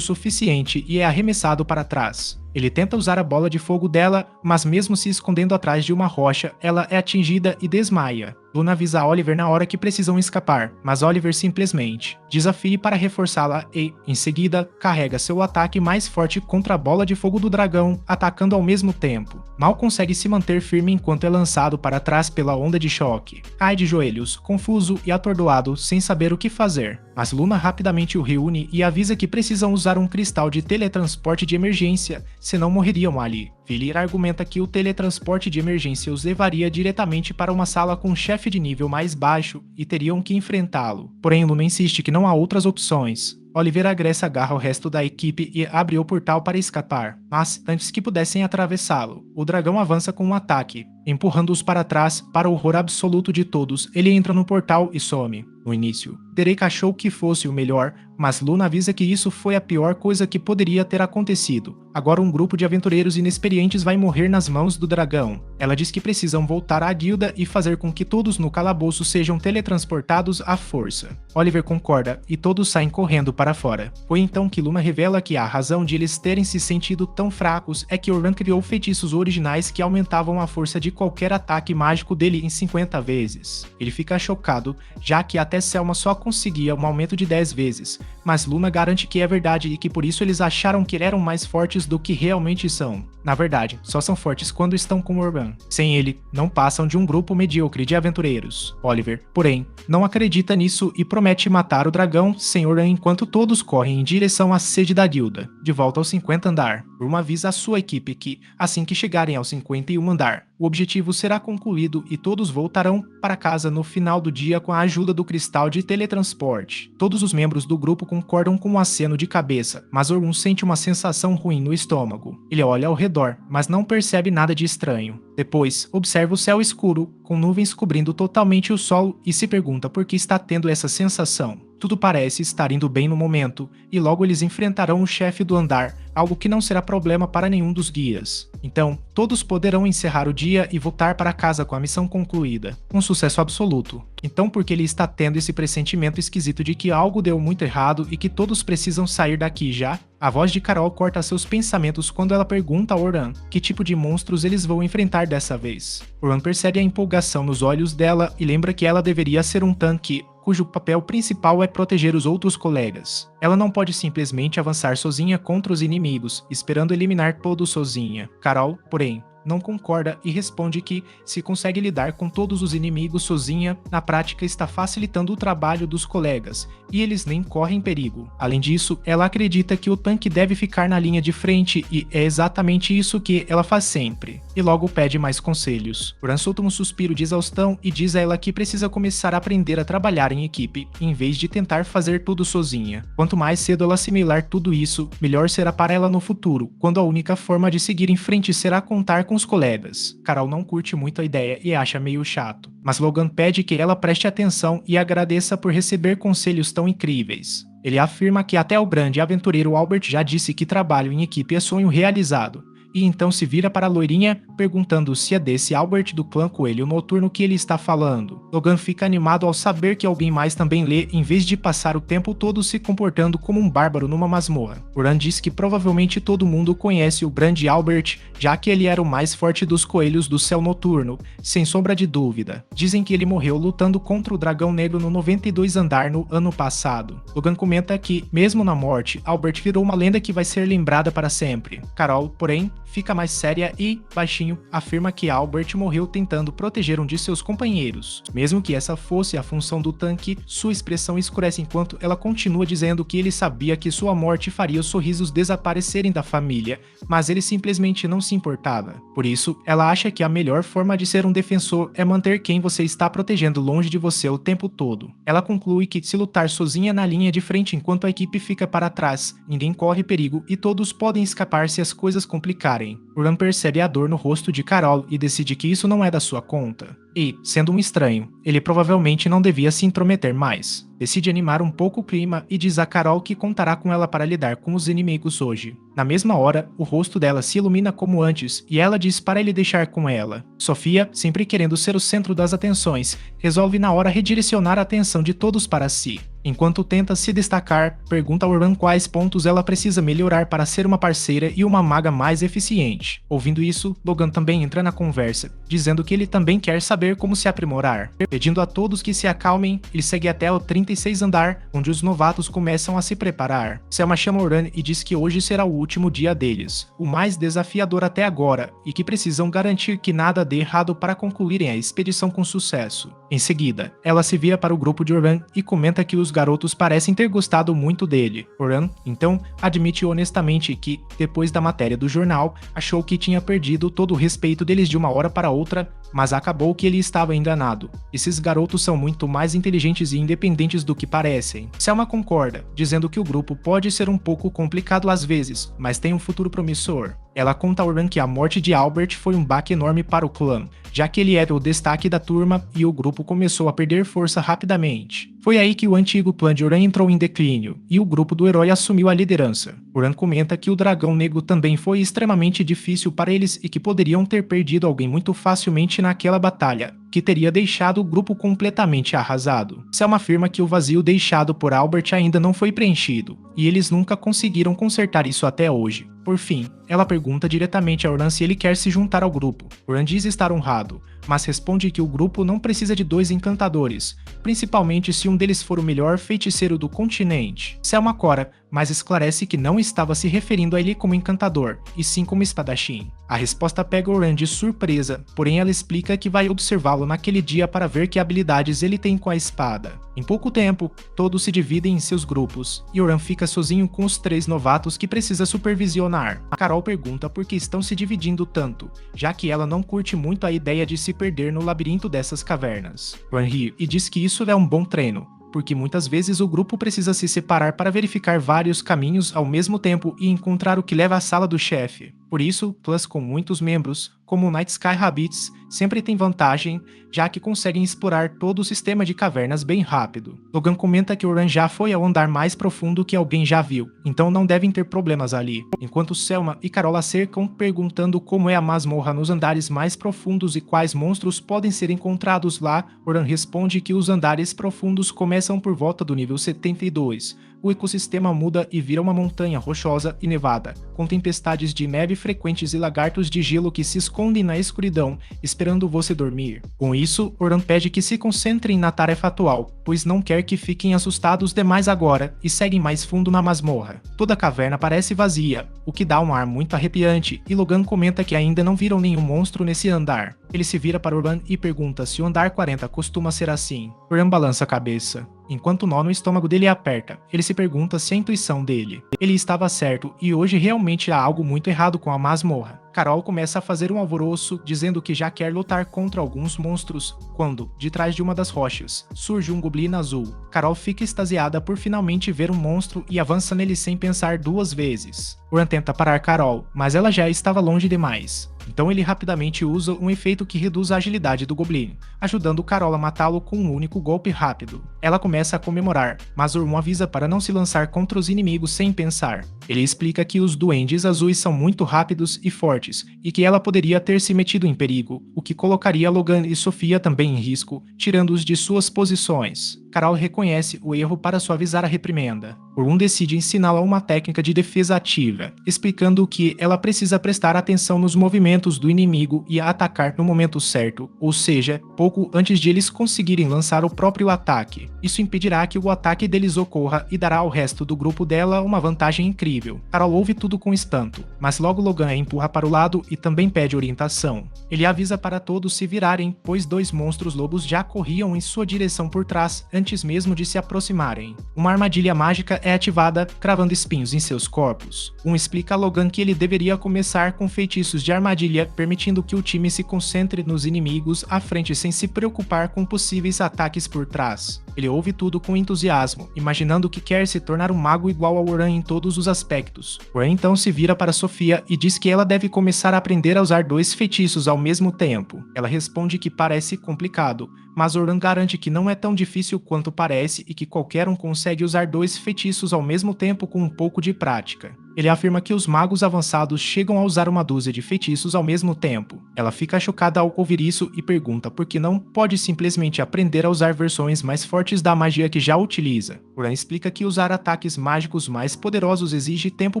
suficiente e é arremessado para trás. Ele tenta usar a bola de fogo dela, mas mesmo se escondendo atrás de uma rocha, ela é atingida e desmaia. Luna avisa a Oliver na hora que precisam escapar, mas Oliver simplesmente desafia para reforçá-la e, em seguida, carrega seu ataque mais forte contra a bola de fogo do dragão, atacando ao mesmo tempo. Mal consegue se manter firme enquanto é lançado para trás pela onda de choque. Cai de joelhos, confuso e atordoado, sem saber o que fazer. Mas Luna rapidamente o reúne e avisa que precisam usar um cristal de teletransporte de emergência, senão morreriam ali. Philly argumenta que o teletransporte de emergência os levaria diretamente para uma sala com um chefe de nível mais baixo e teriam que enfrentá-lo. Porém, Luna insiste que não há outras opções. Oliver agressa agarra o resto da equipe e abre o portal para escapar, mas, antes que pudessem atravessá-lo, o dragão avança com um ataque. Empurrando-os para trás, para o horror absoluto de todos, ele entra no portal e some. No início, Derek achou que fosse o melhor, mas Luna avisa que isso foi a pior coisa que poderia ter acontecido. Agora um grupo de aventureiros inexperientes vai morrer nas mãos do dragão. Ela diz que precisam voltar à guilda e fazer com que todos no calabouço sejam teletransportados à força. Oliver concorda e todos saem correndo para fora. Foi então que Luna revela que a razão de eles terem se sentido tão fracos é que Orlando criou feitiços originais que aumentavam a força de qualquer ataque mágico dele em 50 vezes. Ele fica chocado, já que até Selma só conseguia um aumento de 10 vezes, mas Luna garante que é verdade e que por isso eles acharam que eram mais fortes do que realmente são. Na verdade, só são fortes quando estão com Orban. Sem ele, não passam de um grupo medíocre de aventureiros. Oliver, porém, não acredita nisso e promete matar o dragão sem Orban enquanto todos correm em direção à sede da guilda, de volta ao 50 andar. Orban avisa a sua equipe que, assim que chegarem ao 51 andar, o objetivo será concluído e todos voltarão para casa no final do dia com a ajuda do cristal de teletransporte. Todos os membros do grupo concordam com um aceno de cabeça, mas Orban sente uma sensação ruim no estômago. Ele olha ao redor, mas não percebe nada de estranho. Depois, observa o céu escuro, com nuvens cobrindo totalmente o sol e se pergunta por que está tendo essa sensação. Tudo parece estar indo bem no momento, e logo eles enfrentarão o chefe do andar, algo que não será problema para nenhum dos guias. Então, todos poderão encerrar o dia e voltar para casa com a missão concluída. Um sucesso absoluto. Então, por que ele está tendo esse pressentimento esquisito de que algo deu muito errado e que todos precisam sair daqui já? A voz de Carol corta seus pensamentos quando ela pergunta a Orlan que tipo de monstros eles vão enfrentar dessa vez. Orlan percebe a empolgação nos olhos dela e lembra que ela deveria ser um tanque, cujo papel principal é proteger os outros colegas. Ela não pode simplesmente avançar sozinha contra os inimigos, esperando eliminar todos sozinha. Carol, porém, não concorda e responde que, se consegue lidar com todos os inimigos sozinha, na prática está facilitando o trabalho dos colegas, e eles nem correm perigo. Além disso, ela acredita que o tanque deve ficar na linha de frente e é exatamente isso que ela faz sempre. E logo pede mais conselhos. Bran solta um suspiro de exaustão e diz a ela que precisa começar a aprender a trabalhar em equipe, em vez de tentar fazer tudo sozinha. Quanto mais cedo ela assimilar tudo isso, melhor será para ela no futuro, quando a única forma de seguir em frente será contar com os colegas. Carol não curte muito a ideia e acha meio chato, mas Logan pede que ela preste atenção e agradeça por receber conselhos tão incríveis. Ele afirma que até o grande aventureiro Albert já disse que trabalho em equipe é sonho realizado, e então se vira para a loirinha, perguntando se é desse Albert do clã Coelho Noturno que ele está falando. Logan fica animado ao saber que alguém mais também lê, em vez de passar o tempo todo se comportando como um bárbaro numa masmorra. Bran diz que provavelmente todo mundo conhece o grande Albert, já que ele era o mais forte dos coelhos do céu noturno, sem sombra de dúvida. Dizem que ele morreu lutando contra o dragão negro no 92 andar no ano passado. Logan comenta que, mesmo na morte, Albert virou uma lenda que vai ser lembrada para sempre. Carol, porém, fica mais séria e, baixinho, afirma que Albert morreu tentando proteger um de seus companheiros. Mesmo que essa fosse a função do tanque, sua expressão escurece enquanto ela continua dizendo que ele sabia que sua morte faria os sorrisos desaparecerem da família, mas ele simplesmente não se importava. Por isso, ela acha que a melhor forma de ser um defensor é manter quem você está protegendo longe de você o tempo todo. Ela conclui que se lutar sozinha na linha de frente enquanto a equipe fica para trás, ninguém corre perigo e todos podem escapar se as coisas complicarem. Bran percebe a dor no rosto de Carol e decide que isso não é da sua conta. E, sendo um estranho, ele provavelmente não devia se intrometer mais. Decide animar um pouco o clima e diz a Carol que contará com ela para lidar com os inimigos hoje. Na mesma hora, o rosto dela se ilumina como antes e ela diz para ele deixar com ela. Sofia, sempre querendo ser o centro das atenções, resolve na hora redirecionar a atenção de todos para si. Enquanto tenta se destacar, pergunta a Bran quais pontos ela precisa melhorar para ser uma parceira e uma maga mais eficiente. Ouvindo isso, Logan também entra na conversa, dizendo que ele também quer saber como se aprimorar. Pedindo a todos que se acalmem, ele segue até o 36 andar, onde os novatos começam a se preparar. Selma chama Bran e diz que hoje será o último dia deles, o mais desafiador até agora, e que precisam garantir que nada dê errado para concluírem a expedição com sucesso. Em seguida, ela se vira para o grupo de Bran e comenta que os garotos parecem ter gostado muito dele. Bran, então, admite honestamente que, depois da matéria do jornal, achou que tinha perdido todo o respeito deles de uma hora para outra, mas acabou que ele estava enganado. Esses garotos são muito mais inteligentes e independentes do que parecem. Selma concorda, dizendo que o grupo pode ser um pouco complicado às vezes, mas tem um futuro promissor. Ela conta a Bran que a morte de Albert foi um baque enorme para o clã, já que ele era o destaque da turma e o grupo começou a perder força rapidamente. Foi aí que o antigo clã de Bran entrou em declínio, e o grupo do herói assumiu a liderança. Bran comenta que o dragão negro também foi extremamente difícil para eles e que poderiam ter perdido alguém muito facilmente naquela batalha, que teria deixado o grupo completamente arrasado. Selma afirma que o vazio deixado por Albert ainda não foi preenchido, e eles nunca conseguiram consertar isso até hoje. Por fim, ela pergunta diretamente a Bran se ele quer se juntar ao grupo. Bran diz estar honrado, mas responde que o grupo não precisa de 2 encantadores, principalmente se um deles for o melhor feiticeiro do continente. Selma cora, mas esclarece que não estava se referindo a ele como encantador, e sim como espadachim. A resposta pega Bran de surpresa, porém ela explica que vai observá-lo naquele dia para ver que habilidades ele tem com a espada. Em pouco tempo, todos se dividem em seus grupos, e Bran fica sozinho com os 3 novatos que precisa supervisionar. A Carol pergunta por que estão se dividindo tanto, já que ela não curte muito a ideia de se perder no labirinto dessas cavernas. Bran ri e diz que isso é um bom treino, porque muitas vezes o grupo precisa se separar para verificar vários caminhos ao mesmo tempo e encontrar o que leva à sala do chefe. Por isso, clãs com muitos membros, como o Night Sky Rabbits, sempre tem vantagem, já que conseguem explorar todo o sistema de cavernas bem rápido. Logan comenta que Bran já foi ao andar mais profundo que alguém já viu, então não devem ter problemas ali. Enquanto Selma e Carol a cercam, perguntando como é a masmorra nos andares mais profundos e quais monstros podem ser encontrados lá, Bran responde que os andares profundos começam por volta do nível 72. O ecossistema muda e vira uma montanha rochosa e nevada, com tempestades de neve frequentes e lagartos de gelo que se escondem na escuridão, esperando você dormir. Com isso, Oran pede que se concentrem na tarefa atual, pois não quer que fiquem assustados demais agora e seguem mais fundo na masmorra. Toda a caverna parece vazia, o que dá um ar muito arrepiante, e Logan comenta que ainda não viram nenhum monstro nesse andar. Ele se vira para Oran e pergunta se o andar 40 costuma ser assim. Oran balança a cabeça. Enquanto o nó no estômago dele aperta, ele se pergunta se a intuição dele. Ele estava certo e hoje realmente há algo muito errado com a masmorra. Carol começa a fazer um alvoroço, dizendo que já quer lutar contra alguns monstros, quando, de trás de uma das rochas, surge um goblin azul. Carol fica extasiada por finalmente ver um monstro e avança nele sem pensar duas vezes. Oran tenta parar Carol, mas ela já estava longe demais. Então ele rapidamente usa um efeito que reduz a agilidade do Goblin, ajudando Carol a matá-lo com um único golpe rápido. Ela começa a comemorar, mas Ormond avisa para não se lançar contra os inimigos sem pensar. Ele explica que os duendes azuis são muito rápidos e fortes, e que ela poderia ter se metido em perigo, o que colocaria Logan e Sofia também em risco, tirando-os de suas posições. Carol reconhece o erro para suavizar a reprimenda. Ormond decide ensiná-la uma técnica de defesa ativa, explicando que ela precisa prestar atenção nos movimentos do inimigo e atacar no momento certo, ou seja, pouco antes de eles conseguirem lançar o próprio ataque. Isso impedirá que o ataque deles ocorra e dará ao resto do grupo dela uma vantagem incrível. Carol ouve tudo com espanto, mas logo Logan a empurra para o lado e também pede orientação. Ele avisa para todos se virarem, pois dois monstros lobos já corriam em sua direção por trás antes mesmo de se aproximarem. Uma armadilha mágica é ativada, cravando espinhos em seus corpos. Explica a Logan que ele deveria começar com feitiços de armadilha, permitindo que o time se concentre nos inimigos à frente sem se preocupar com possíveis ataques por trás. Ele ouve tudo com entusiasmo, imaginando que quer se tornar um mago igual ao Oran em todos os aspectos. Oran então se vira para Sofia e diz que ela deve começar a aprender a usar dois feitiços ao mesmo tempo. Ela responde que parece complicado, mas Oran garante que não é tão difícil quanto parece e que qualquer um consegue usar dois feitiços ao mesmo tempo com um pouco de prática. Ele afirma que os magos avançados chegam a usar uma dúzia de feitiços ao mesmo tempo. Ela fica chocada ao ouvir isso e pergunta por que não pode simplesmente aprender a usar versões mais fortes da magia que já utiliza. Oran explica que usar ataques mágicos mais poderosos exige tempo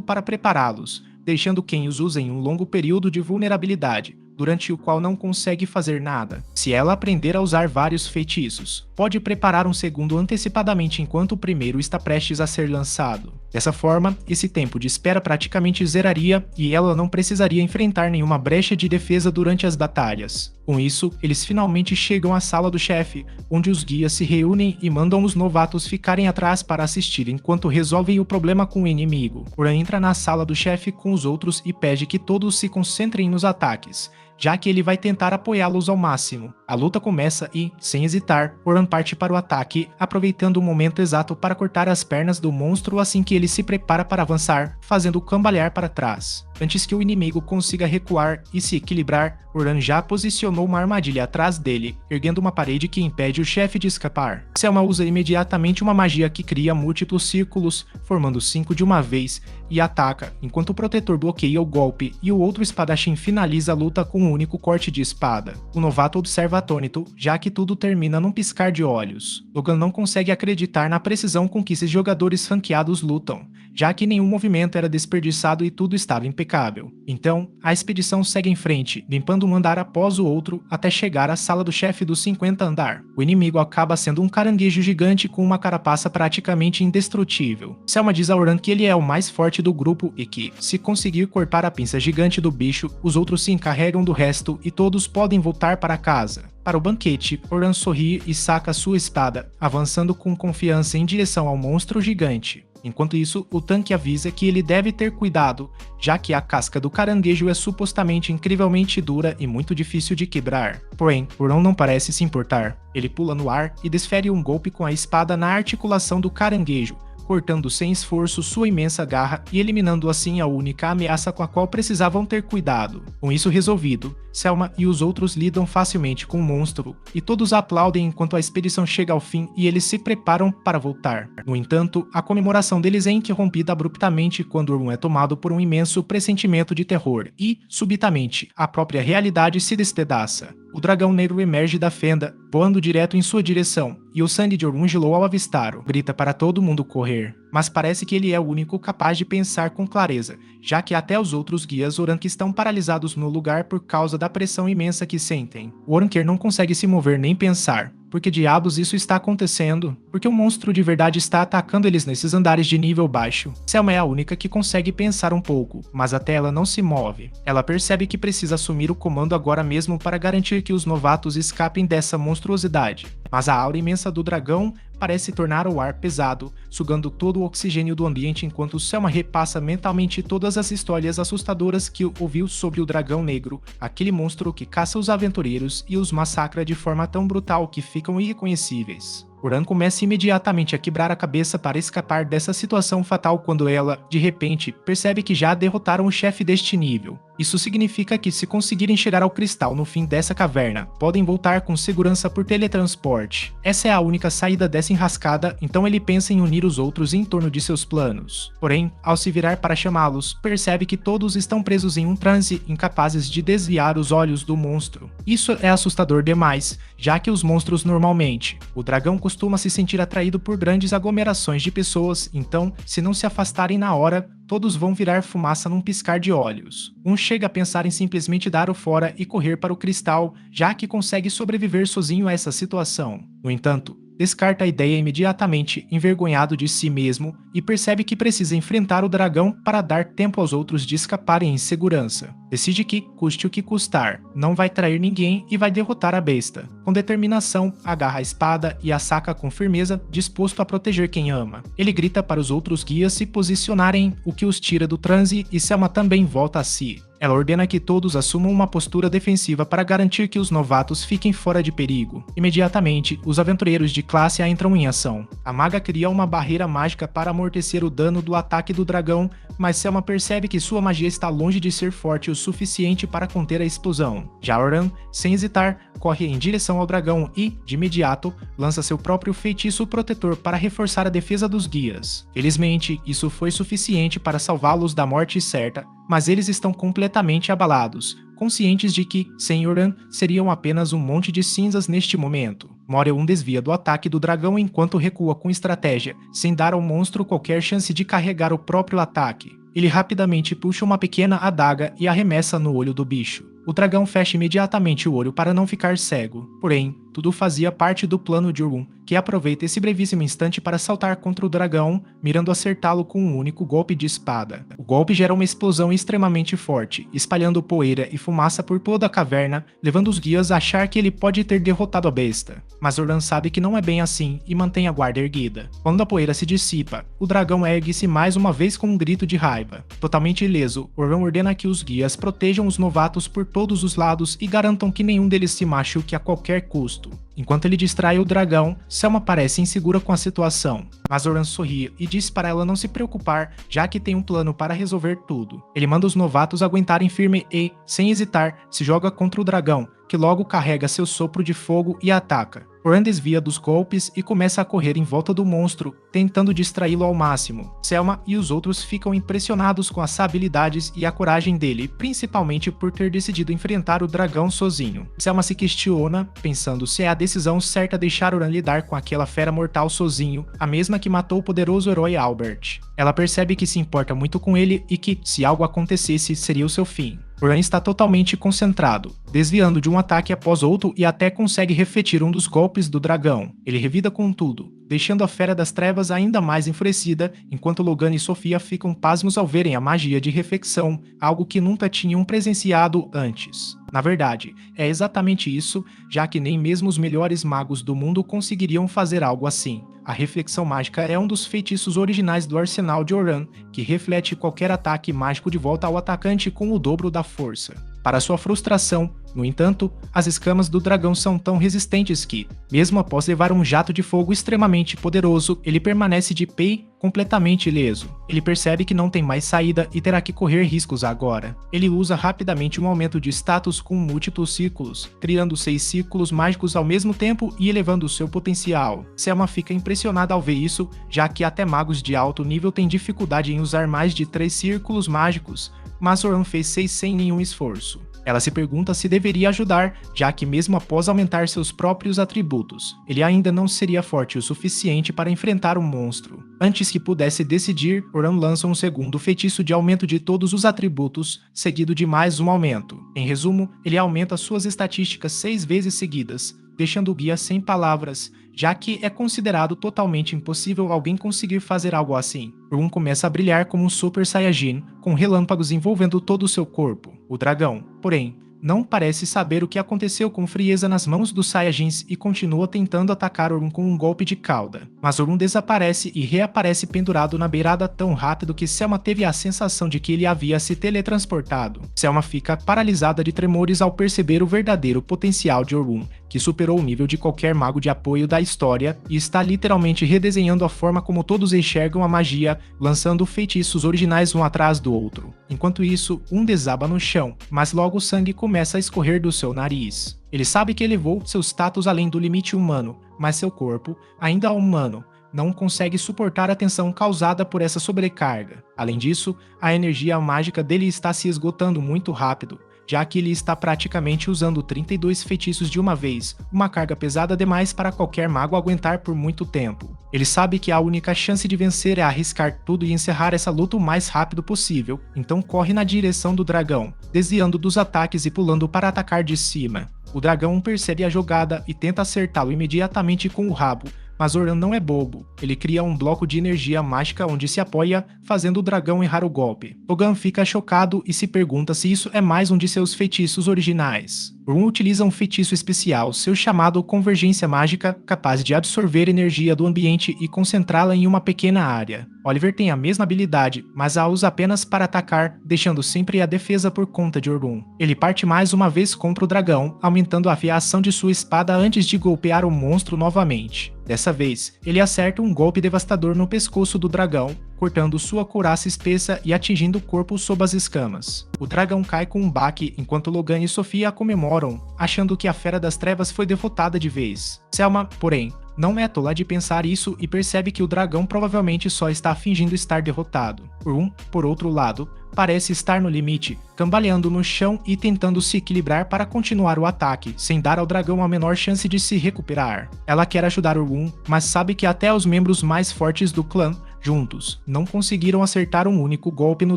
para prepará-los, deixando quem os usa em um longo período de vulnerabilidade, durante o qual não consegue fazer nada. Se ela aprender a usar vários feitiços, pode preparar um segundo antecipadamente enquanto o primeiro está prestes a ser lançado. Dessa forma, esse tempo de espera praticamente zeraria e ela não precisaria enfrentar nenhuma brecha de defesa durante as batalhas. Com isso, eles finalmente chegam à sala do chefe, onde os guias se reúnem e mandam os novatos ficarem atrás para assistir enquanto resolvem o problema com o inimigo. Oran entra na sala do chefe com os outros e pede que todos se concentrem nos ataques, já que ele vai tentar apoiá-los ao máximo. A luta começa e, sem hesitar, Oran parte para o ataque, aproveitando o momento exato para cortar as pernas do monstro assim que ele se prepara para avançar, fazendo-o cambalear para trás. Antes que o inimigo consiga recuar e se equilibrar, Oran já posicionou uma armadilha atrás dele, erguendo uma parede que impede o chefe de escapar. Selma usa imediatamente uma magia que cria múltiplos círculos, formando 5 de uma vez, e ataca, enquanto o protetor bloqueia o golpe e o outro espadachim finaliza a luta com um único corte de espada. O novato observa atônito, já que tudo termina num piscar de olhos. Logan não consegue acreditar na precisão com que esses jogadores ranqueados lutam, já que nenhum movimento era desperdiçado e tudo estava impecável. Então, a expedição segue em frente, limpando um andar após o outro até chegar à sala do chefe do 50º andar. O inimigo acaba sendo um caranguejo gigante com uma carapaça praticamente indestrutível. Selma diz a Oran que ele é o mais forte do grupo e que, se conseguir cortar a pinça gigante do bicho, os outros se encarregam do resto e todos podem voltar para casa. Para o banquete, Oran sorri e saca sua espada, avançando com confiança em direção ao monstro gigante. Enquanto isso, o tanque avisa que ele deve ter cuidado, já que a casca do caranguejo é supostamente incrivelmente dura e muito difícil de quebrar. Porém, Oran não parece se importar. Ele pula no ar e desfere um golpe com a espada na articulação do caranguejo, cortando sem esforço sua imensa garra e eliminando assim a única ameaça com a qual precisavam ter cuidado. Com isso resolvido, Selma e os outros lidam facilmente com o monstro, e todos aplaudem enquanto a expedição chega ao fim e eles se preparam para voltar. No entanto, a comemoração deles é interrompida abruptamente quando Ormond é tomado por um imenso pressentimento de terror e, subitamente, a própria realidade se despedaça. O dragão negro emerge da fenda, voando direto em sua direção, e o sangue de Ormond gelou ao avistá-lo. Grita para todo mundo correr. mas parece que ele é o único capaz de pensar com clareza, já que até os outros guias Orank estão paralisados no lugar por causa da pressão imensa que sentem. O Oranker não consegue se mover nem pensar. Por que diabos isso está acontecendo? Porque um monstro de verdade está atacando eles nesses andares de nível baixo. Selma é a única que consegue pensar um pouco, mas até ela não se move. Ela percebe que precisa assumir o comando agora mesmo para garantir que os novatos escapem dessa monstruosidade. Mas a aura imensa do dragão parece tornar o ar pesado, sugando todo o oxigênio do ambiente enquanto Selma repassa mentalmente todas as histórias assustadoras que ouviu sobre o dragão negro, aquele monstro que caça os aventureiros e os massacra de forma tão brutal que ficam irreconhecíveis. Oran começa imediatamente a quebrar a cabeça para escapar dessa situação fatal quando ela, de repente, percebe que já derrotaram o chefe deste nível. Isso significa que se conseguirem chegar ao cristal no fim dessa caverna, podem voltar com segurança por teletransporte. Essa é a única saída dessa enrascada, então ele pensa em unir os outros em torno de seus planos. Porém, ao se virar para chamá-los, percebe que todos estão presos em um transe, incapazes de desviar os olhos do monstro. Isso é assustador demais, já que os monstros normalmente, o dragão costuma se sentir atraído por grandes aglomerações de pessoas, então, se não se afastarem na hora, todos vão virar fumaça num piscar de olhos. Um chega a pensar em simplesmente dar o fora e correr para o cristal, já que consegue sobreviver sozinho a essa situação. No entanto, descarta a ideia imediatamente, envergonhado de si mesmo, e percebe que precisa enfrentar o dragão para dar tempo aos outros de escaparem em segurança. Decide que, custe o que custar, não vai trair ninguém e vai derrotar a besta. Com determinação, agarra a espada e a saca com firmeza, disposto a proteger quem ama. Ele grita para os outros guias se posicionarem, o que os tira do transe, e Selma também volta a si. Ela ordena que todos assumam uma postura defensiva para garantir que os novatos fiquem fora de perigo. Imediatamente, os aventureiros de classe A entram em ação. A maga cria uma barreira mágica para amortecer o dano do ataque do dragão, mas Selma percebe que sua magia está longe de ser forte o suficiente para conter a explosão. Já Oran, sem hesitar, corre em direção ao dragão e, de imediato, lança seu próprio feitiço protetor para reforçar a defesa dos guias. Felizmente, isso foi suficiente para salvá-los da morte certa, mas eles estão completamente abalados, conscientes de que, sem Oran, seriam apenas um monte de cinzas neste momento. Moriel desvia do ataque do dragão enquanto recua com estratégia, sem dar ao monstro qualquer chance de carregar o próprio ataque. Ele rapidamente puxa uma pequena adaga e arremessa no olho do bicho. O dragão fecha imediatamente o olho para não ficar cego. Porém, tudo fazia parte do plano de Urun, que aproveita esse brevíssimo instante para saltar contra o dragão, mirando acertá-lo com um único golpe de espada. O golpe gera uma explosão extremamente forte, espalhando poeira e fumaça por toda a caverna, levando os guias a achar que ele pode ter derrotado a besta. Mas Orlan sabe que não é bem assim e mantém a guarda erguida. Quando a poeira se dissipa, o dragão ergue-se mais uma vez com um grito de raiva. Totalmente ileso, Orlan ordena que os guias protejam os novatos por todos os lados e garantam que nenhum deles se machuque a qualquer custo. Enquanto ele distrai o dragão, Selma parece insegura com a situação, mas Oran sorri e diz para ela não se preocupar, já que tem um plano para resolver tudo. Ele manda os novatos aguentarem firme e, sem hesitar, se joga contra o dragão, que logo carrega seu sopro de fogo e ataca. Oran desvia dos golpes e começa a correr em volta do monstro, tentando distraí-lo ao máximo. Selma e os outros ficam impressionados com as habilidades e a coragem dele, principalmente por ter decidido enfrentar o dragão sozinho. Selma se questiona, pensando se é a decisão certa deixar Oran lidar com aquela fera mortal sozinho, a mesma que matou o poderoso herói Albert. Ela percebe que se importa muito com ele e que, se algo acontecesse, seria o seu fim. Oran está totalmente concentrado, desviando de um ataque após outro e até consegue refletir um dos golpes do dragão. Ele revida com tudo, deixando a Fera das Trevas ainda mais enfurecida, enquanto Logan e Sofia ficam pasmos ao verem a magia de reflexão, algo que nunca tinham presenciado antes. Na verdade, é exatamente isso, já que nem mesmo os melhores magos do mundo conseguiriam fazer algo assim. A reflexão mágica é um dos feitiços originais do arsenal de Oran, que reflete qualquer ataque mágico de volta ao atacante com o dobro da força. Para sua frustração, no entanto, as escamas do dragão são tão resistentes que, mesmo após levar um jato de fogo extremamente poderoso, ele permanece de pé completamente ileso. Ele percebe que não tem mais saída e terá que correr riscos agora. Ele usa rapidamente um aumento de status com múltiplos círculos, criando 6 círculos mágicos ao mesmo tempo e elevando seu potencial. Selma fica impressionada ao ver isso, já que até magos de alto nível têm dificuldade em usar mais de 3 círculos mágicos, mas Oran fez 6 sem nenhum esforço. Ela se pergunta se deveria ajudar, já que mesmo após aumentar seus próprios atributos, ele ainda não seria forte o suficiente para enfrentar o monstro. Antes que pudesse decidir, Oran lança um segundo feitiço de aumento de todos os atributos, seguido de mais um aumento. Em resumo, ele aumenta suas estatísticas 6 vezes seguidas, deixando o guia sem palavras, já que é considerado totalmente impossível alguém conseguir fazer algo assim. Oran começa a brilhar como um Super Saiyajin, com relâmpagos envolvendo todo o seu corpo. O dragão, porém, não parece saber o que aconteceu com frieza nas mãos dos Saiyajins e continua tentando atacar Oran com um golpe de cauda. Mas Oran desaparece e reaparece pendurado na beirada tão rápido que Selma teve a sensação de que ele havia se teletransportado. Selma fica paralisada de tremores ao perceber o verdadeiro potencial de Oran, que superou o nível de qualquer mago de apoio da história e está literalmente redesenhando a forma como todos enxergam a magia, lançando feitiços originais um atrás do outro. Enquanto isso, um desaba no chão, mas logo o sangue começa a escorrer do seu nariz. Ele sabe que elevou seu status além do limite humano, mas seu corpo, ainda humano, não consegue suportar a tensão causada por essa sobrecarga. Além disso, a energia mágica dele está se esgotando muito rápido, já que ele está praticamente usando 32 feitiços de uma vez, uma carga pesada demais para qualquer mago aguentar por muito tempo. Ele sabe que a única chance de vencer é arriscar tudo e encerrar essa luta o mais rápido possível, então corre na direção do dragão, desviando dos ataques e pulando para atacar de cima. O dragão percebe a jogada e tenta acertá-lo imediatamente com o rabo, mas Oran não é bobo. Ele cria um bloco de energia mágica onde se apoia, fazendo o dragão errar o golpe. Ogan fica chocado e se pergunta se isso é mais um de seus feitiços originais. Oran utiliza um feitiço especial, seu chamado Convergência Mágica, capaz de absorver energia do ambiente e concentrá-la em uma pequena área. Oliver tem a mesma habilidade, mas a usa apenas para atacar, deixando sempre a defesa por conta de Oran. Ele parte mais uma vez contra o dragão, aumentando a afiação de sua espada antes de golpear o monstro novamente. Dessa vez, ele acerta um golpe devastador no pescoço do dragão, cortando sua couraça espessa e atingindo o corpo sob as escamas. O dragão cai com um baque enquanto Logan e Sofia a comemoram, achando que a Fera das Trevas foi derrotada de vez. Selma, porém, não é tola de pensar isso e percebe que o dragão provavelmente só está fingindo estar derrotado. Oran, por outro lado, parece estar no limite, cambaleando no chão e tentando se equilibrar para continuar o ataque, sem dar ao dragão a menor chance de se recuperar. Ela quer ajudar Oran, mas sabe que até os membros mais fortes do clã, juntos, não conseguiram acertar um único golpe no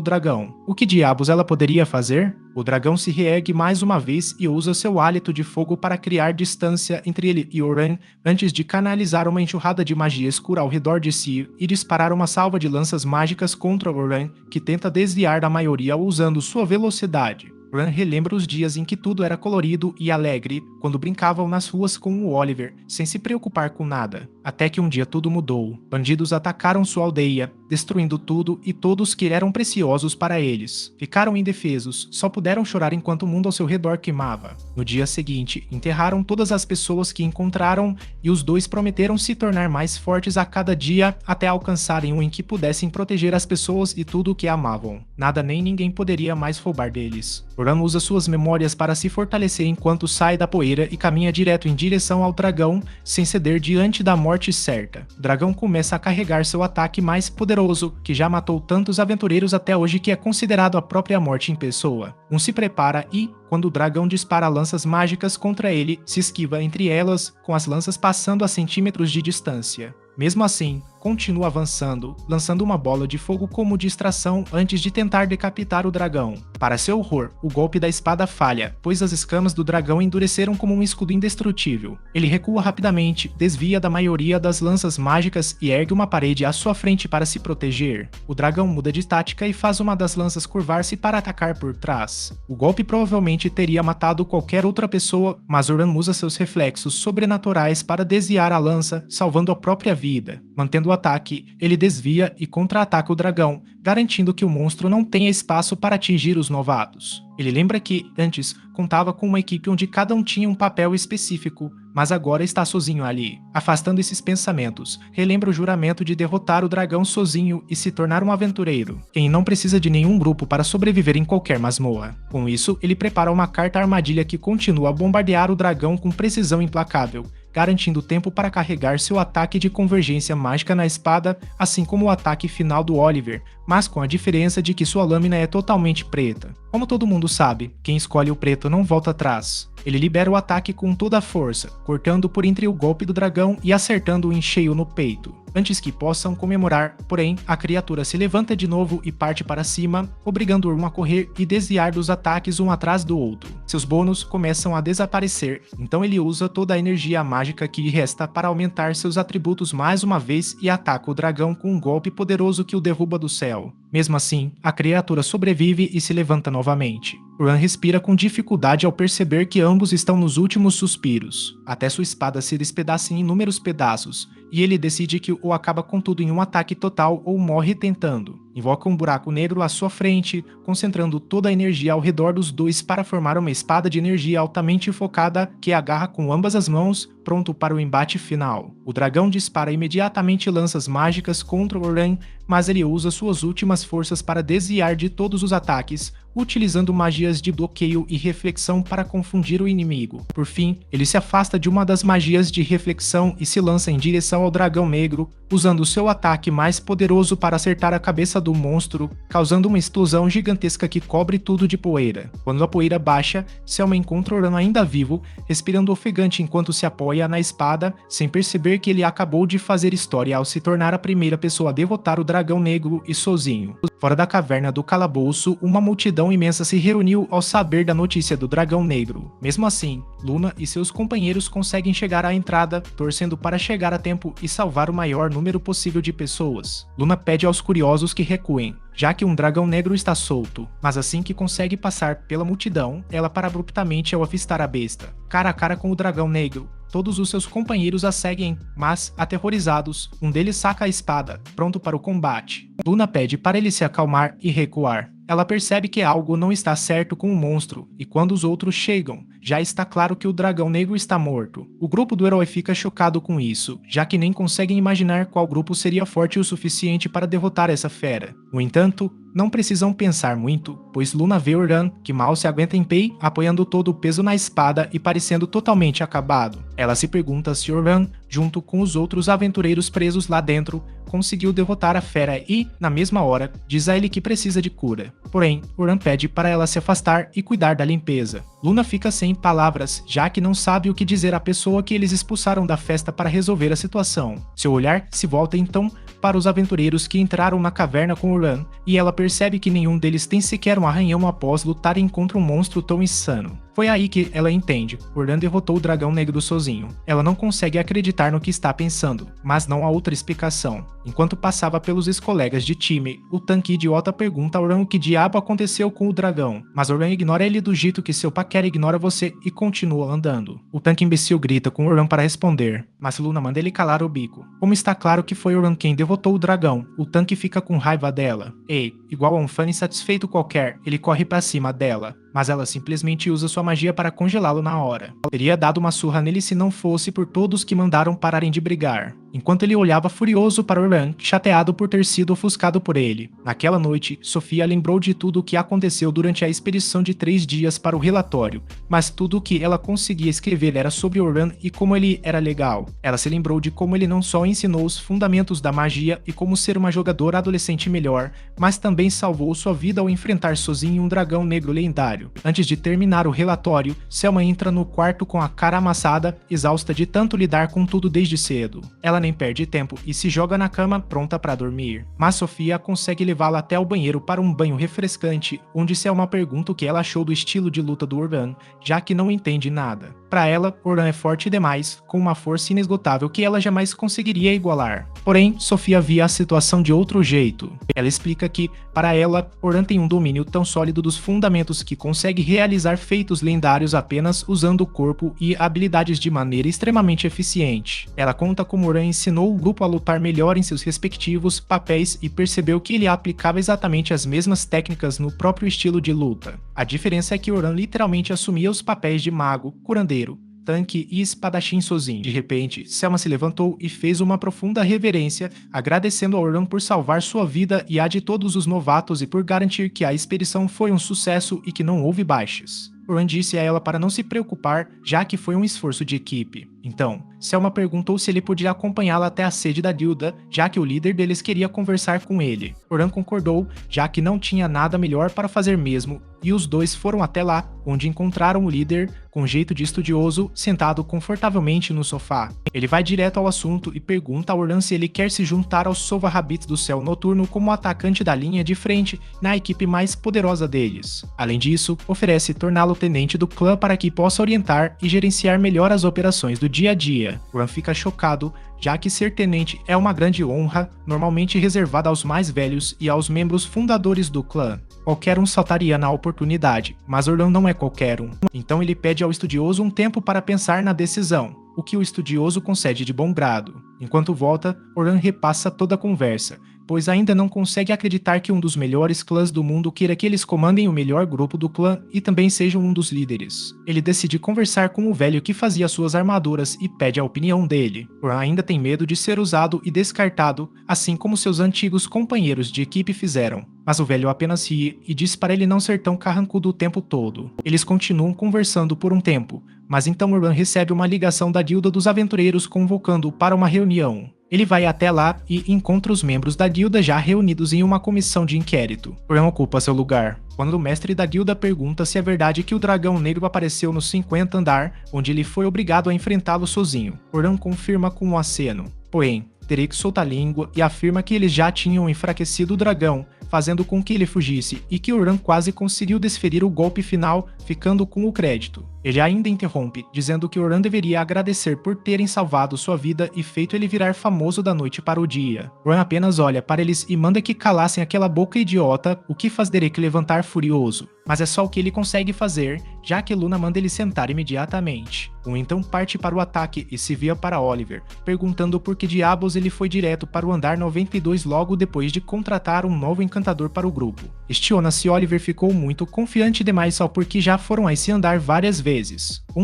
dragão. O que diabos ela poderia fazer? O dragão se reergue mais uma vez e usa seu hálito de fogo para criar distância entre ele e Oran antes de canalizar uma enxurrada de magia escura ao redor de si e disparar uma salva de lanças mágicas contra Oran, que tenta desviar da maioria usando sua velocidade. Oran relembra os dias em que tudo era colorido e alegre, quando brincavam nas ruas com o Oliver, sem se preocupar com nada. Até que um dia tudo mudou. Bandidos atacaram sua aldeia, destruindo tudo e todos que eram preciosos para eles. Ficaram indefesos, só puderam chorar enquanto o mundo ao seu redor queimava. No dia seguinte, enterraram todas as pessoas que encontraram e os dois prometeram se tornar mais fortes a cada dia até alcançarem um em que pudessem proteger as pessoas e tudo o que amavam. Nada nem ninguém poderia mais roubar deles. Oran usa suas memórias para se fortalecer enquanto sai da poeira e caminha direto em direção ao dragão, sem ceder diante da morte certa. O dragão começa a carregar seu ataque mais poderoso, que já matou tantos aventureiros até hoje que é considerado a própria morte em pessoa. Um se prepara e, quando o dragão dispara lanças mágicas contra ele, se esquiva entre elas, com as lanças passando a centímetros de distância. Mesmo assim, continua avançando, lançando uma bola de fogo como distração antes de tentar decapitar o dragão. Para seu horror, o golpe da espada falha, pois as escamas do dragão endureceram como um escudo indestrutível. Ele recua rapidamente, desvia da maioria das lanças mágicas e ergue uma parede à sua frente para se proteger. O dragão muda de tática e faz uma das lanças curvar-se para atacar por trás. O golpe provavelmente teria matado qualquer outra pessoa, mas Oran usa seus reflexos sobrenaturais para desviar a lança, salvando a própria vida. Mantendo o ataque, ele desvia e contra-ataca o dragão, garantindo que o monstro não tenha espaço para atingir os novatos. Ele lembra que, antes, contava com uma equipe onde cada um tinha um papel específico, mas agora está sozinho ali. Afastando esses pensamentos, relembra o juramento de derrotar o dragão sozinho e se tornar um aventureiro, quem não precisa de nenhum grupo para sobreviver em qualquer masmorra. Com isso, ele prepara uma carta armadilha que continua a bombardear o dragão com precisão implacável, garantindo tempo para carregar seu ataque de convergência mágica na espada, assim como o ataque final do Oliver, mas com a diferença de que sua lâmina é totalmente preta. Como todo mundo sabe, quem escolhe o preto não volta atrás. Ele libera o ataque com toda a força, cortando por entre o golpe do dragão e acertando-o em cheio no peito. Antes que possam comemorar, porém, a criatura se levanta de novo e parte para cima, obrigando um a correr e desviar dos ataques um atrás do outro. Seus bônus começam a desaparecer, então ele usa toda a energia mágica que lhe resta para aumentar seus atributos mais uma vez e ataca o dragão com um golpe poderoso que o derruba do céu. Mesmo assim, a criatura sobrevive e se levanta novamente. Ran respira com dificuldade ao perceber que ambos estão nos últimos suspiros, até sua espada se despedaça em inúmeros pedaços, e ele decide que ou acaba com tudo em um ataque total ou morre tentando. Invoca um buraco negro à sua frente, concentrando toda a energia ao redor dos dois para formar uma espada de energia altamente focada que agarra com ambas as mãos, pronto para o embate final. O dragão dispara imediatamente lanças mágicas contra Oran, mas ele usa suas últimas forças para desviar de todos os ataques, utilizando magias de bloqueio e reflexão para confundir o inimigo. Por fim, ele se afasta de uma das magias de reflexão e se lança em direção ao dragão negro, usando seu ataque mais poderoso para acertar a cabeça do monstro, causando uma explosão gigantesca que cobre tudo de poeira. Quando a poeira baixa, Selma encontra Oran ainda vivo, respirando ofegante enquanto se apoia na espada, sem perceber que ele acabou de fazer história ao se tornar a primeira pessoa a derrotar o dragão negro e sozinho. Fora da caverna do calabouço, uma multidão imensa se reuniu ao saber da notícia do dragão negro. Mesmo assim, Luna e seus companheiros conseguem chegar à entrada, torcendo para chegar a tempo e salvar o maior número possível de pessoas. Luna pede aos curiosos que recuem, já que um dragão negro está solto, mas assim que consegue passar pela multidão, ela para abruptamente ao avistar a besta. Cara a cara com o dragão negro, todos os seus companheiros a seguem, mas, aterrorizados, um deles saca a espada, pronto para o combate. Luna pede para ele se acalmar e recuar. Ela percebe que algo não está certo com o monstro, e quando os outros chegam, já está claro que o dragão negro está morto. O grupo do herói fica chocado com isso, já que nem conseguem imaginar qual grupo seria forte o suficiente para derrotar essa fera. No entanto, não precisam pensar muito, pois Luna vê Oran, que mal se aguenta em pé, apoiando todo o peso na espada e parecendo totalmente acabado. Ela se pergunta se Oran, junto com os outros aventureiros presos lá dentro, conseguiu derrotar a fera e, na mesma hora, diz a ele que precisa de cura. Porém, Oran pede para ela se afastar e cuidar da limpeza. Luna fica sem palavras, já que não sabe o que dizer à pessoa que eles expulsaram da festa para resolver a situação. Seu olhar se volta então para os aventureiros que entraram na caverna com Oran, e ela percebe que nenhum deles tem sequer um arranhão após lutarem contra um monstro tão insano. Foi aí que ela entende, Oran derrotou o dragão negro sozinho. Ela não consegue acreditar no que está pensando, mas não há outra explicação. Enquanto passava pelos ex-colegas de time, o tanque idiota pergunta a Oran o que diabo aconteceu com o dragão, mas Oran ignora ele do jeito que seu paquera ignora você e continua andando. O tanque imbecil grita com Oran para responder, mas Luna manda ele calar o bico. Como está claro que foi Oran quem derrotou o dragão, o tanque fica com raiva dela. E, igual a um fã insatisfeito qualquer, ele corre para cima dela, mas ela simplesmente usa sua magia para congelá-lo na hora. Teria dado uma surra nele se não fosse por todos que mandaram pararem de brigar. Enquanto ele olhava furioso para Oran, chateado por ter sido ofuscado por ele. Naquela noite, Sofia lembrou de tudo o que aconteceu durante a expedição de 3 dias para o relatório, mas tudo o que ela conseguia escrever era sobre Oran e como ele era legal. Ela se lembrou de como ele não só ensinou os fundamentos da magia e como ser uma jogadora adolescente melhor, mas também salvou sua vida ao enfrentar sozinho um dragão negro lendário. Antes de terminar o relatório, Selma entra no quarto com a cara amassada, exausta de tanto lidar com tudo desde cedo. Ela nem perde tempo e se joga na cama pronta para dormir. Mas Sofia consegue levá-la até o banheiro para um banho refrescante, onde Selma pergunta o que ela achou do estilo de luta do Oran, já que não entende nada. Para ela, Oran é forte demais, com uma força inesgotável que ela jamais conseguiria igualar. Porém, Sofia via a situação de outro jeito. Ela explica que, para ela, Oran tem um domínio tão sólido dos fundamentos que consegue realizar feitos lendários apenas usando o corpo e habilidades de maneira extremamente eficiente. Ela conta como Oran ensinou o grupo a lutar melhor em seus respectivos papéis e percebeu que ele aplicava exatamente as mesmas técnicas no próprio estilo de luta. A diferença é que Oran literalmente assumia os papéis de mago, curandeiro, tanque e espadachim sozinho. De repente, Selma se levantou e fez uma profunda reverência, agradecendo a Oran por salvar sua vida e a de todos os novatos e por garantir que a expedição foi um sucesso e que não houve baixas. Oran disse a ela para não se preocupar, já que foi um esforço de equipe. Então, Selma perguntou se ele podia acompanhá-la até a sede da guilda, já que o líder deles queria conversar com ele. Oran concordou, já que não tinha nada melhor para fazer mesmo, e os dois foram até lá, onde encontraram o líder, com jeito de estudioso, sentado confortavelmente no sofá. Ele vai direto ao assunto e pergunta a Oran se ele quer se juntar aos Sova-Habits do Céu Noturno como atacante da linha de frente na equipe mais poderosa deles. Além disso, oferece torná-lo tenente do clã para que possa orientar e gerenciar melhor as operações do dia a dia. Oran fica chocado, já que ser tenente é uma grande honra, normalmente reservada aos mais velhos e aos membros fundadores do clã. Qualquer um saltaria na oportunidade, mas Oran não é qualquer um. Então ele pede ao estudioso um tempo para pensar na decisão, o que o estudioso concede de bom grado. Enquanto volta, Oran repassa toda a conversa, pois ainda não consegue acreditar que um dos melhores clãs do mundo queira que eles comandem o melhor grupo do clã e também sejam um dos líderes. Ele decide conversar com o velho que fazia suas armaduras e pede a opinião dele. Oran ainda tem medo de ser usado e descartado, assim como seus antigos companheiros de equipe fizeram. Mas o velho apenas ri e diz para ele não ser tão carrancudo o tempo todo. Eles continuam conversando por um tempo, mas então Oran recebe uma ligação da guilda dos aventureiros convocando-o para uma reunião. Ele vai até lá e encontra os membros da guilda já reunidos em uma comissão de inquérito. Oran ocupa seu lugar. Quando o mestre da guilda pergunta se é verdade que o dragão negro apareceu no 50º andar, onde ele foi obrigado a enfrentá-lo sozinho, Oran confirma com um aceno. Porém, Derek solta a língua e afirma que eles já tinham enfraquecido o dragão, fazendo com que ele fugisse, e que Oran quase conseguiu desferir o golpe final, ficando com o crédito. Ele ainda interrompe, dizendo que Oran deveria agradecer por terem salvado sua vida e feito ele virar famoso da noite para o dia. Oran apenas olha para eles e manda que calassem aquela boca idiota, o que faz Derek levantar furioso. Mas é só o que ele consegue fazer, já que Luna manda ele sentar imediatamente. O então parte para o ataque e se vira para Oliver, perguntando por que diabos ele foi direto para o andar 92 logo depois de contratar um novo encantador para o grupo. Questiona se Oliver ficou muito confiante demais só porque já foram a esse andar várias vezes.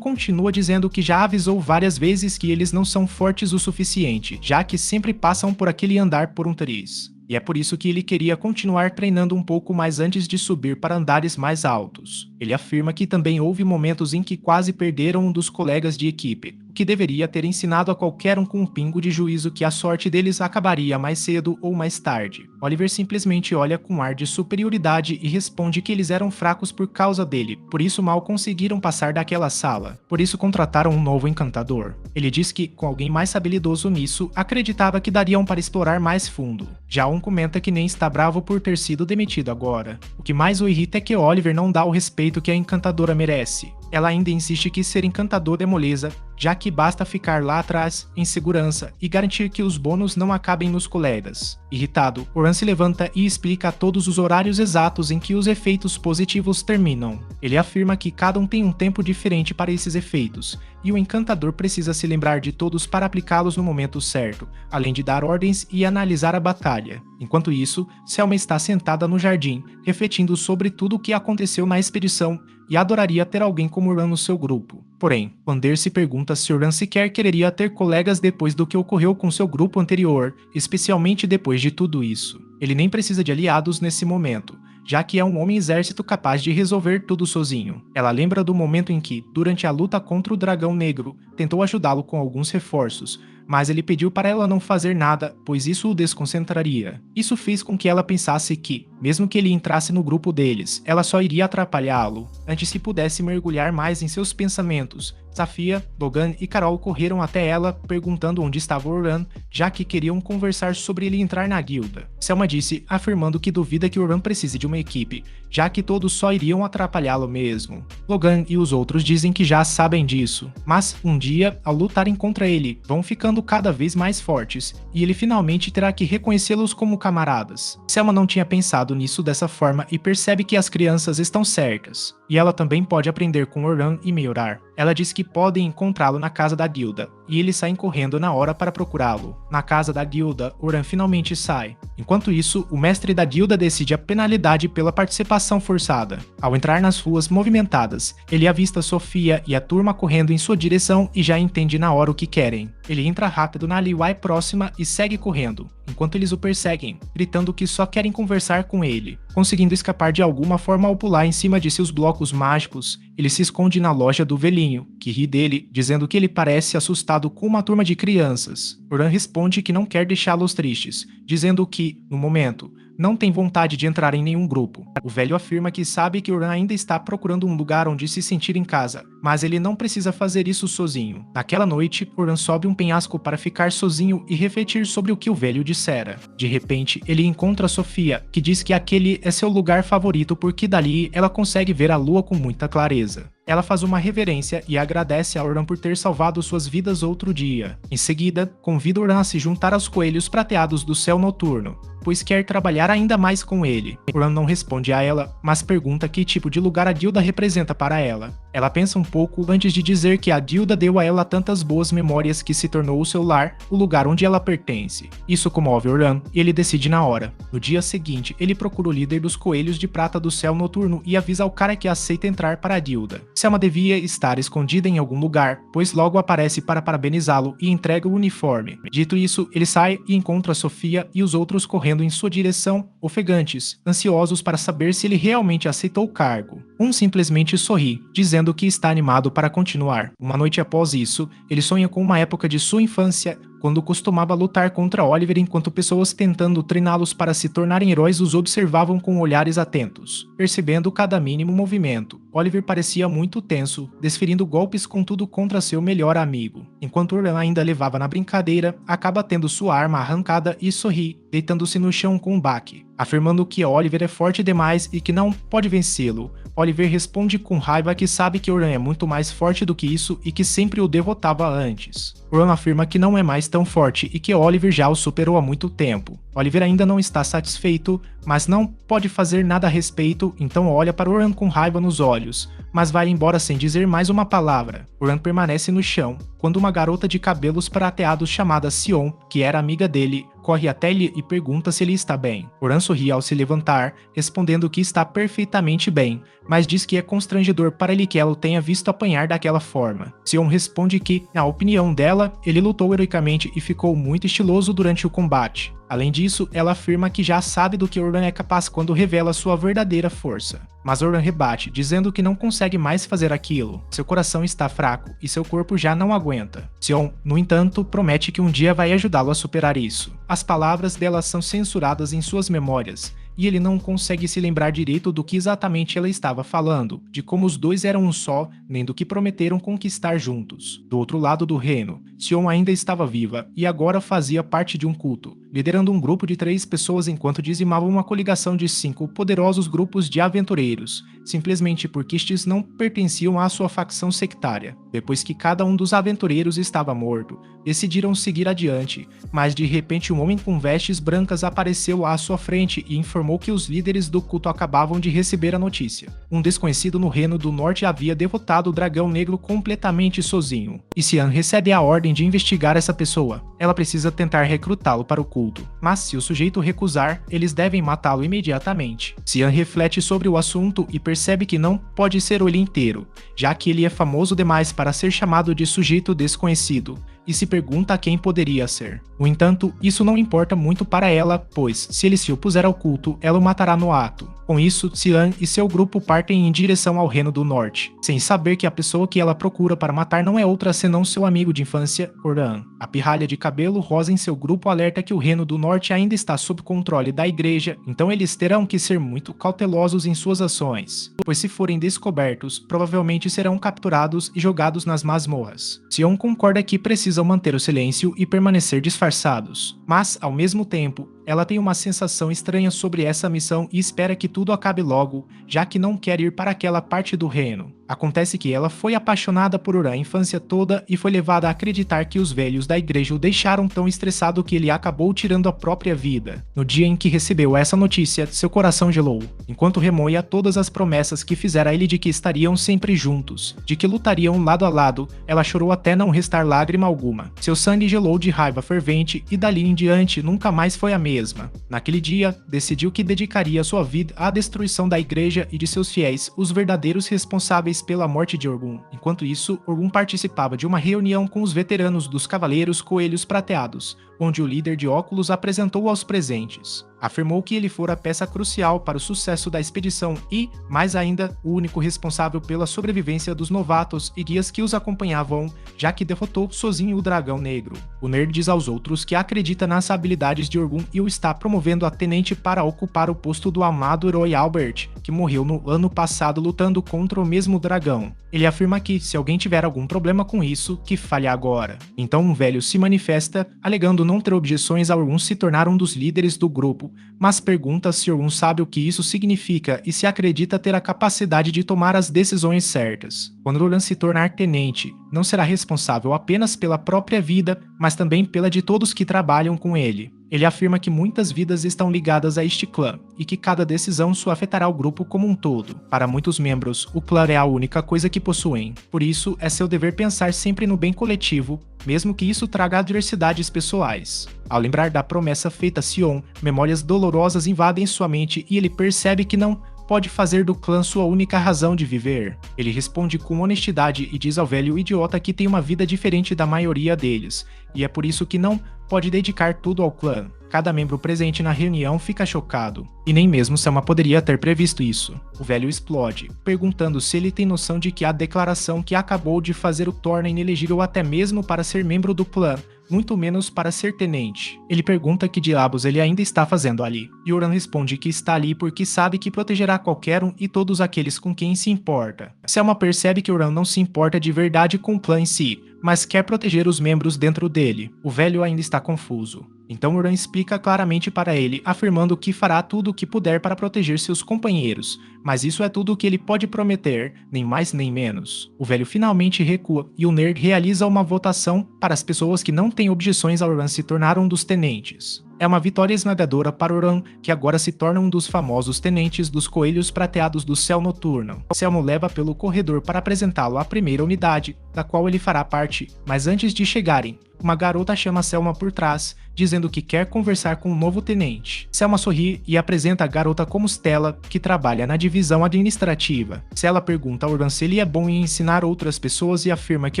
Continua dizendo que já avisou várias vezes que eles não são fortes o suficiente, já que sempre passam por aquele andar por um triz. E é por isso que ele queria continuar treinando um pouco mais antes de subir para andares mais altos. Ele afirma que também houve momentos em que quase perderam um dos colegas de equipe, o que deveria ter ensinado a qualquer um com um pingo de juízo que a sorte deles acabaria mais cedo ou mais tarde. Oliver simplesmente olha com ar de superioridade e responde que eles eram fracos por causa dele, por isso mal conseguiram passar daquela sala. Por isso contrataram um novo encantador. Ele diz que, com alguém mais habilidoso nisso, acreditava que dariam para explorar mais fundo. Já comenta que nem está bravo por ter sido demitido agora. O que mais o irrita é que Oliver não dá o respeito que a encantadora merece. Ela ainda insiste que ser encantador é moleza, já que basta ficar lá atrás, em segurança, e garantir que os bônus não acabem nos colegas. Irritado, Oran se levanta e explica a todos os horários exatos em que os efeitos positivos terminam. Ele afirma que cada um tem um tempo diferente para esses efeitos, e o encantador precisa se lembrar de todos para aplicá-los no momento certo, além de dar ordens e analisar a batalha. Enquanto isso, Selma está sentada no jardim, refletindo sobre tudo o que aconteceu na expedição e adoraria ter alguém como Oran no seu grupo. Porém, Vander se pergunta se Oran sequer quereria ter colegas depois do que ocorreu com seu grupo anterior, especialmente depois de tudo isso. Ele nem precisa de aliados nesse momento, já que é um homem-exército capaz de resolver tudo sozinho. Ela lembra do momento em que, durante a luta contra o dragão negro, tentou ajudá-lo com alguns reforços, mas ele pediu para ela não fazer nada, pois isso o desconcentraria. Isso fez com que ela pensasse que, mesmo que ele entrasse no grupo deles, ela só iria atrapalhá-lo, antes que pudesse mergulhar mais em seus pensamentos. Safia, Logan e Carol correram até ela, perguntando onde estava Oran, já que queriam conversar sobre ele entrar na guilda. Selma disse, afirmando que duvida que Oran precise de uma equipe, já que todos só iriam atrapalhá-lo mesmo. Logan e os outros dizem que já sabem disso, mas um dia, ao lutarem contra ele, vão ficando cada vez mais fortes, e ele finalmente terá que reconhecê-los como camaradas. Selma não tinha pensado nisso dessa forma e percebe que as crianças estão certas, e ela também pode aprender com Oran e melhorar. Ela diz que podem encontrá-lo na casa da guilda, e eles saem correndo na hora para procurá-lo. Na casa da guilda, Oran finalmente sai. Enquanto isso, o mestre da guilda decide a penalidade pela participação forçada. Ao entrar nas ruas movimentadas, ele avista Sofia e a turma correndo em sua direção e já entende na hora o que querem. Ele entra rápido na alleyway próxima e segue correndo, enquanto eles o perseguem, gritando que só querem conversar com ele. Conseguindo escapar de alguma forma ao pular em cima de seus blocos mágicos, ele se esconde na loja do velhinho, que ri dele, dizendo que ele parece assustado com uma turma de crianças. Oran responde que não quer deixá-los tristes, dizendo que, no momento, não tem vontade de entrar em nenhum grupo. O velho afirma que sabe que Oran ainda está procurando um lugar onde se sentir em casa, mas ele não precisa fazer isso sozinho. Naquela noite, Oran sobe um penhasco para ficar sozinho e refletir sobre o que o velho dissera. De repente, ele encontra Sofia, que diz que aquele é seu lugar favorito porque dali ela consegue ver a lua com muita clareza. Ela faz uma reverência e agradece a Oran por ter salvado suas vidas outro dia. Em seguida, convida Oran a se juntar aos coelhos prateados do céu noturno, pois quer trabalhar ainda mais com ele. Oran não responde a ela, mas pergunta que tipo de lugar a guilda representa para ela. Ela pensa um pouco antes de dizer que a guilda deu a ela tantas boas memórias que se tornou o seu lar, o lugar onde ela pertence. Isso comove Oran e ele decide na hora. No dia seguinte, ele procura o líder dos coelhos de prata do céu noturno e avisa ao cara que aceita entrar para a guilda. Selma devia estar escondida em algum lugar, pois logo aparece para parabenizá-lo e entrega o uniforme. Dito isso, ele sai e encontra Sofia e os outros correndo em sua direção, ofegantes, ansiosos para saber se ele realmente aceitou o cargo. Um simplesmente sorri, dizendo que está animado para continuar. Uma noite após isso, ele sonha com uma época de sua infância, quando costumava lutar contra Oliver enquanto pessoas tentando treiná-los para se tornarem heróis os observavam com olhares atentos, percebendo cada mínimo movimento. Oliver parecia muito tenso, desferindo golpes contudo contra seu melhor amigo. Enquanto Oran ainda levava na brincadeira, acaba tendo sua arma arrancada e sorri, deitando-se no chão com um baque, afirmando que Oliver é forte demais e que não pode vencê-lo. Oliver responde com raiva que sabe que Oran é muito mais forte do que isso e que sempre o derrotava antes. Oran afirma que não é mais tão forte e que Oliver já o superou há muito tempo. Oliver ainda não está satisfeito, mas não pode fazer nada a respeito, então olha para Oran com raiva nos olhos, mas vai embora sem dizer mais uma palavra. Oran permanece no chão, quando uma garota de cabelos prateados chamada Sion, que era amiga dele, corre até ele e pergunta se ele está bem. Oran sorri ao se levantar, respondendo que está perfeitamente bem, mas diz que é constrangedor para ele que ela o tenha visto apanhar daquela forma. Sion responde que, na opinião dela, ele lutou heroicamente e ficou muito estiloso durante o combate. Além disso, ela afirma que já sabe do que Oran é capaz quando revela sua verdadeira força. Mas Oran rebate, dizendo que não consegue mais fazer aquilo. Seu coração está fraco e seu corpo já não aguenta. Sion, no entanto, promete que um dia vai ajudá-lo a superar isso. As palavras dela são censuradas em suas memórias, e ele não consegue se lembrar direito do que exatamente ela estava falando, de como os dois eram um só, nem do que prometeram conquistar juntos. Do outro lado do reino, Sion ainda estava viva e agora fazia parte de um culto, liderando um grupo de 3 pessoas enquanto dizimava uma coligação de 5 poderosos grupos de aventureiros, simplesmente porque estes não pertenciam à sua facção sectária. Depois que cada um dos aventureiros estava morto, decidiram seguir adiante, mas de repente um homem com vestes brancas apareceu à sua frente e informou que os líderes do culto acabavam de receber a notícia. Um desconhecido no Reino do Norte havia derrotado o dragão negro completamente sozinho, e Xian recebe a ordem de investigar essa pessoa. Ela precisa tentar recrutá-lo para o culto, mas se o sujeito recusar, eles devem matá-lo imediatamente. Xian reflete sobre o assunto e percebe que não pode ser ele inteiro, já que ele é famoso demais para ser chamado de sujeito desconhecido, e se pergunta quem poderia ser. No entanto, isso não importa muito para ela, pois, se ele se opuser ao culto, ela o matará no ato. Com isso, Xian e seu grupo partem em direção ao Reino do Norte, sem saber que a pessoa que ela procura para matar não é outra senão seu amigo de infância, Oran. A pirralha de cabelo rosa em seu grupo alerta que o Reino do Norte ainda está sob controle da igreja, então eles terão que ser muito cautelosos em suas ações, pois se forem descobertos, provavelmente serão capturados e jogados nas masmorras. Xion concorda que precisam manter o silêncio e permanecer disfarçados, mas, ao mesmo tempo, ela tem uma sensação estranha sobre essa missão e espera que tudo acabe logo, já que não quer ir para aquela parte do reino. Acontece que ela foi apaixonada por Uran a infância toda e foi levada a acreditar que os velhos da igreja o deixaram tão estressado que ele acabou tirando a própria vida. No dia em que recebeu essa notícia, seu coração gelou, enquanto remoía todas as promessas que fizera ele de que estariam sempre juntos, de que lutariam lado a lado. Ela chorou até não restar lágrima alguma. Seu sangue gelou de raiva fervente e dali em diante nunca mais foi a mesma. Naquele dia, decidiu que dedicaria sua vida à destruição da igreja e de seus fiéis, os verdadeiros responsáveis pela morte de Orgun. Enquanto isso, Orgun participava de uma reunião com os veteranos dos Cavaleiros Coelhos Prateados, onde o líder de óculos apresentou aos presentes. Afirmou que ele fora peça crucial para o sucesso da expedição e, mais ainda, o único responsável pela sobrevivência dos novatos e guias que os acompanhavam, já que derrotou sozinho o Dragão Negro. O nerd diz aos outros que acredita nas habilidades de Orgun e o está promovendo a tenente para ocupar o posto do amado herói Albert, que morreu no ano passado lutando contra o mesmo dragão. Ele afirma que, se alguém tiver algum problema com isso, que fale agora. Então um velho se manifesta, alegando não ter objeções a Orgun se tornar um dos líderes do grupo, mas pergunta se Orgun sabe o que isso significa e se acredita ter a capacidade de tomar as decisões certas. Quando Orgun se tornar tenente, não será responsável apenas pela própria vida, mas também pela de todos que trabalham com ele. Ele afirma que muitas vidas estão ligadas a este clã, e que cada decisão sua afetará o grupo como um todo. Para muitos membros, o clã é a única coisa que possuem. Por isso, é seu dever pensar sempre no bem coletivo, mesmo que isso traga adversidades pessoais. Ao lembrar da promessa feita a Sion, memórias dolorosas invadem sua mente e ele percebe que não pode fazer do clã sua única razão de viver. Ele responde com honestidade e diz ao velho idiota que tem uma vida diferente da maioria deles, e é por isso que não pode dedicar tudo ao clã. Cada membro presente na reunião fica chocado, e nem mesmo Selma poderia ter previsto isso. O velho explode, perguntando se ele tem noção de que a declaração que acabou de fazer o torna inelegível até mesmo para ser membro do clã, muito menos para ser tenente. Ele pergunta que diabos ele ainda está fazendo ali, e Orun responde que está ali porque sabe que protegerá qualquer um e todos aqueles com quem se importa. Selma percebe que Orun não se importa de verdade com o clã em si, mas quer proteger os membros dentro dele. O velho ainda está confuso. Então Orun explica claramente para ele, afirmando que fará tudo o que puder para proteger seus companheiros, mas isso é tudo o que ele pode prometer, nem mais nem menos. O velho finalmente recua e o nerd realiza uma votação para as pessoas que não têm objeções a Orun se tornar um dos tenentes. É uma vitória esmagadora para Orun, que agora se torna um dos famosos tenentes dos Coelhos Prateados do Céu Noturno. Selma o leva pelo corredor para apresentá-lo à primeira unidade, da qual ele fará parte, mas antes de chegarem, uma garota chama Selma por trás, dizendo que quer conversar com o novo tenente. Selma sorri e apresenta a garota como Stella, que trabalha na divisão administrativa. Stella pergunta a Orun se ele é bom em ensinar outras pessoas e afirma que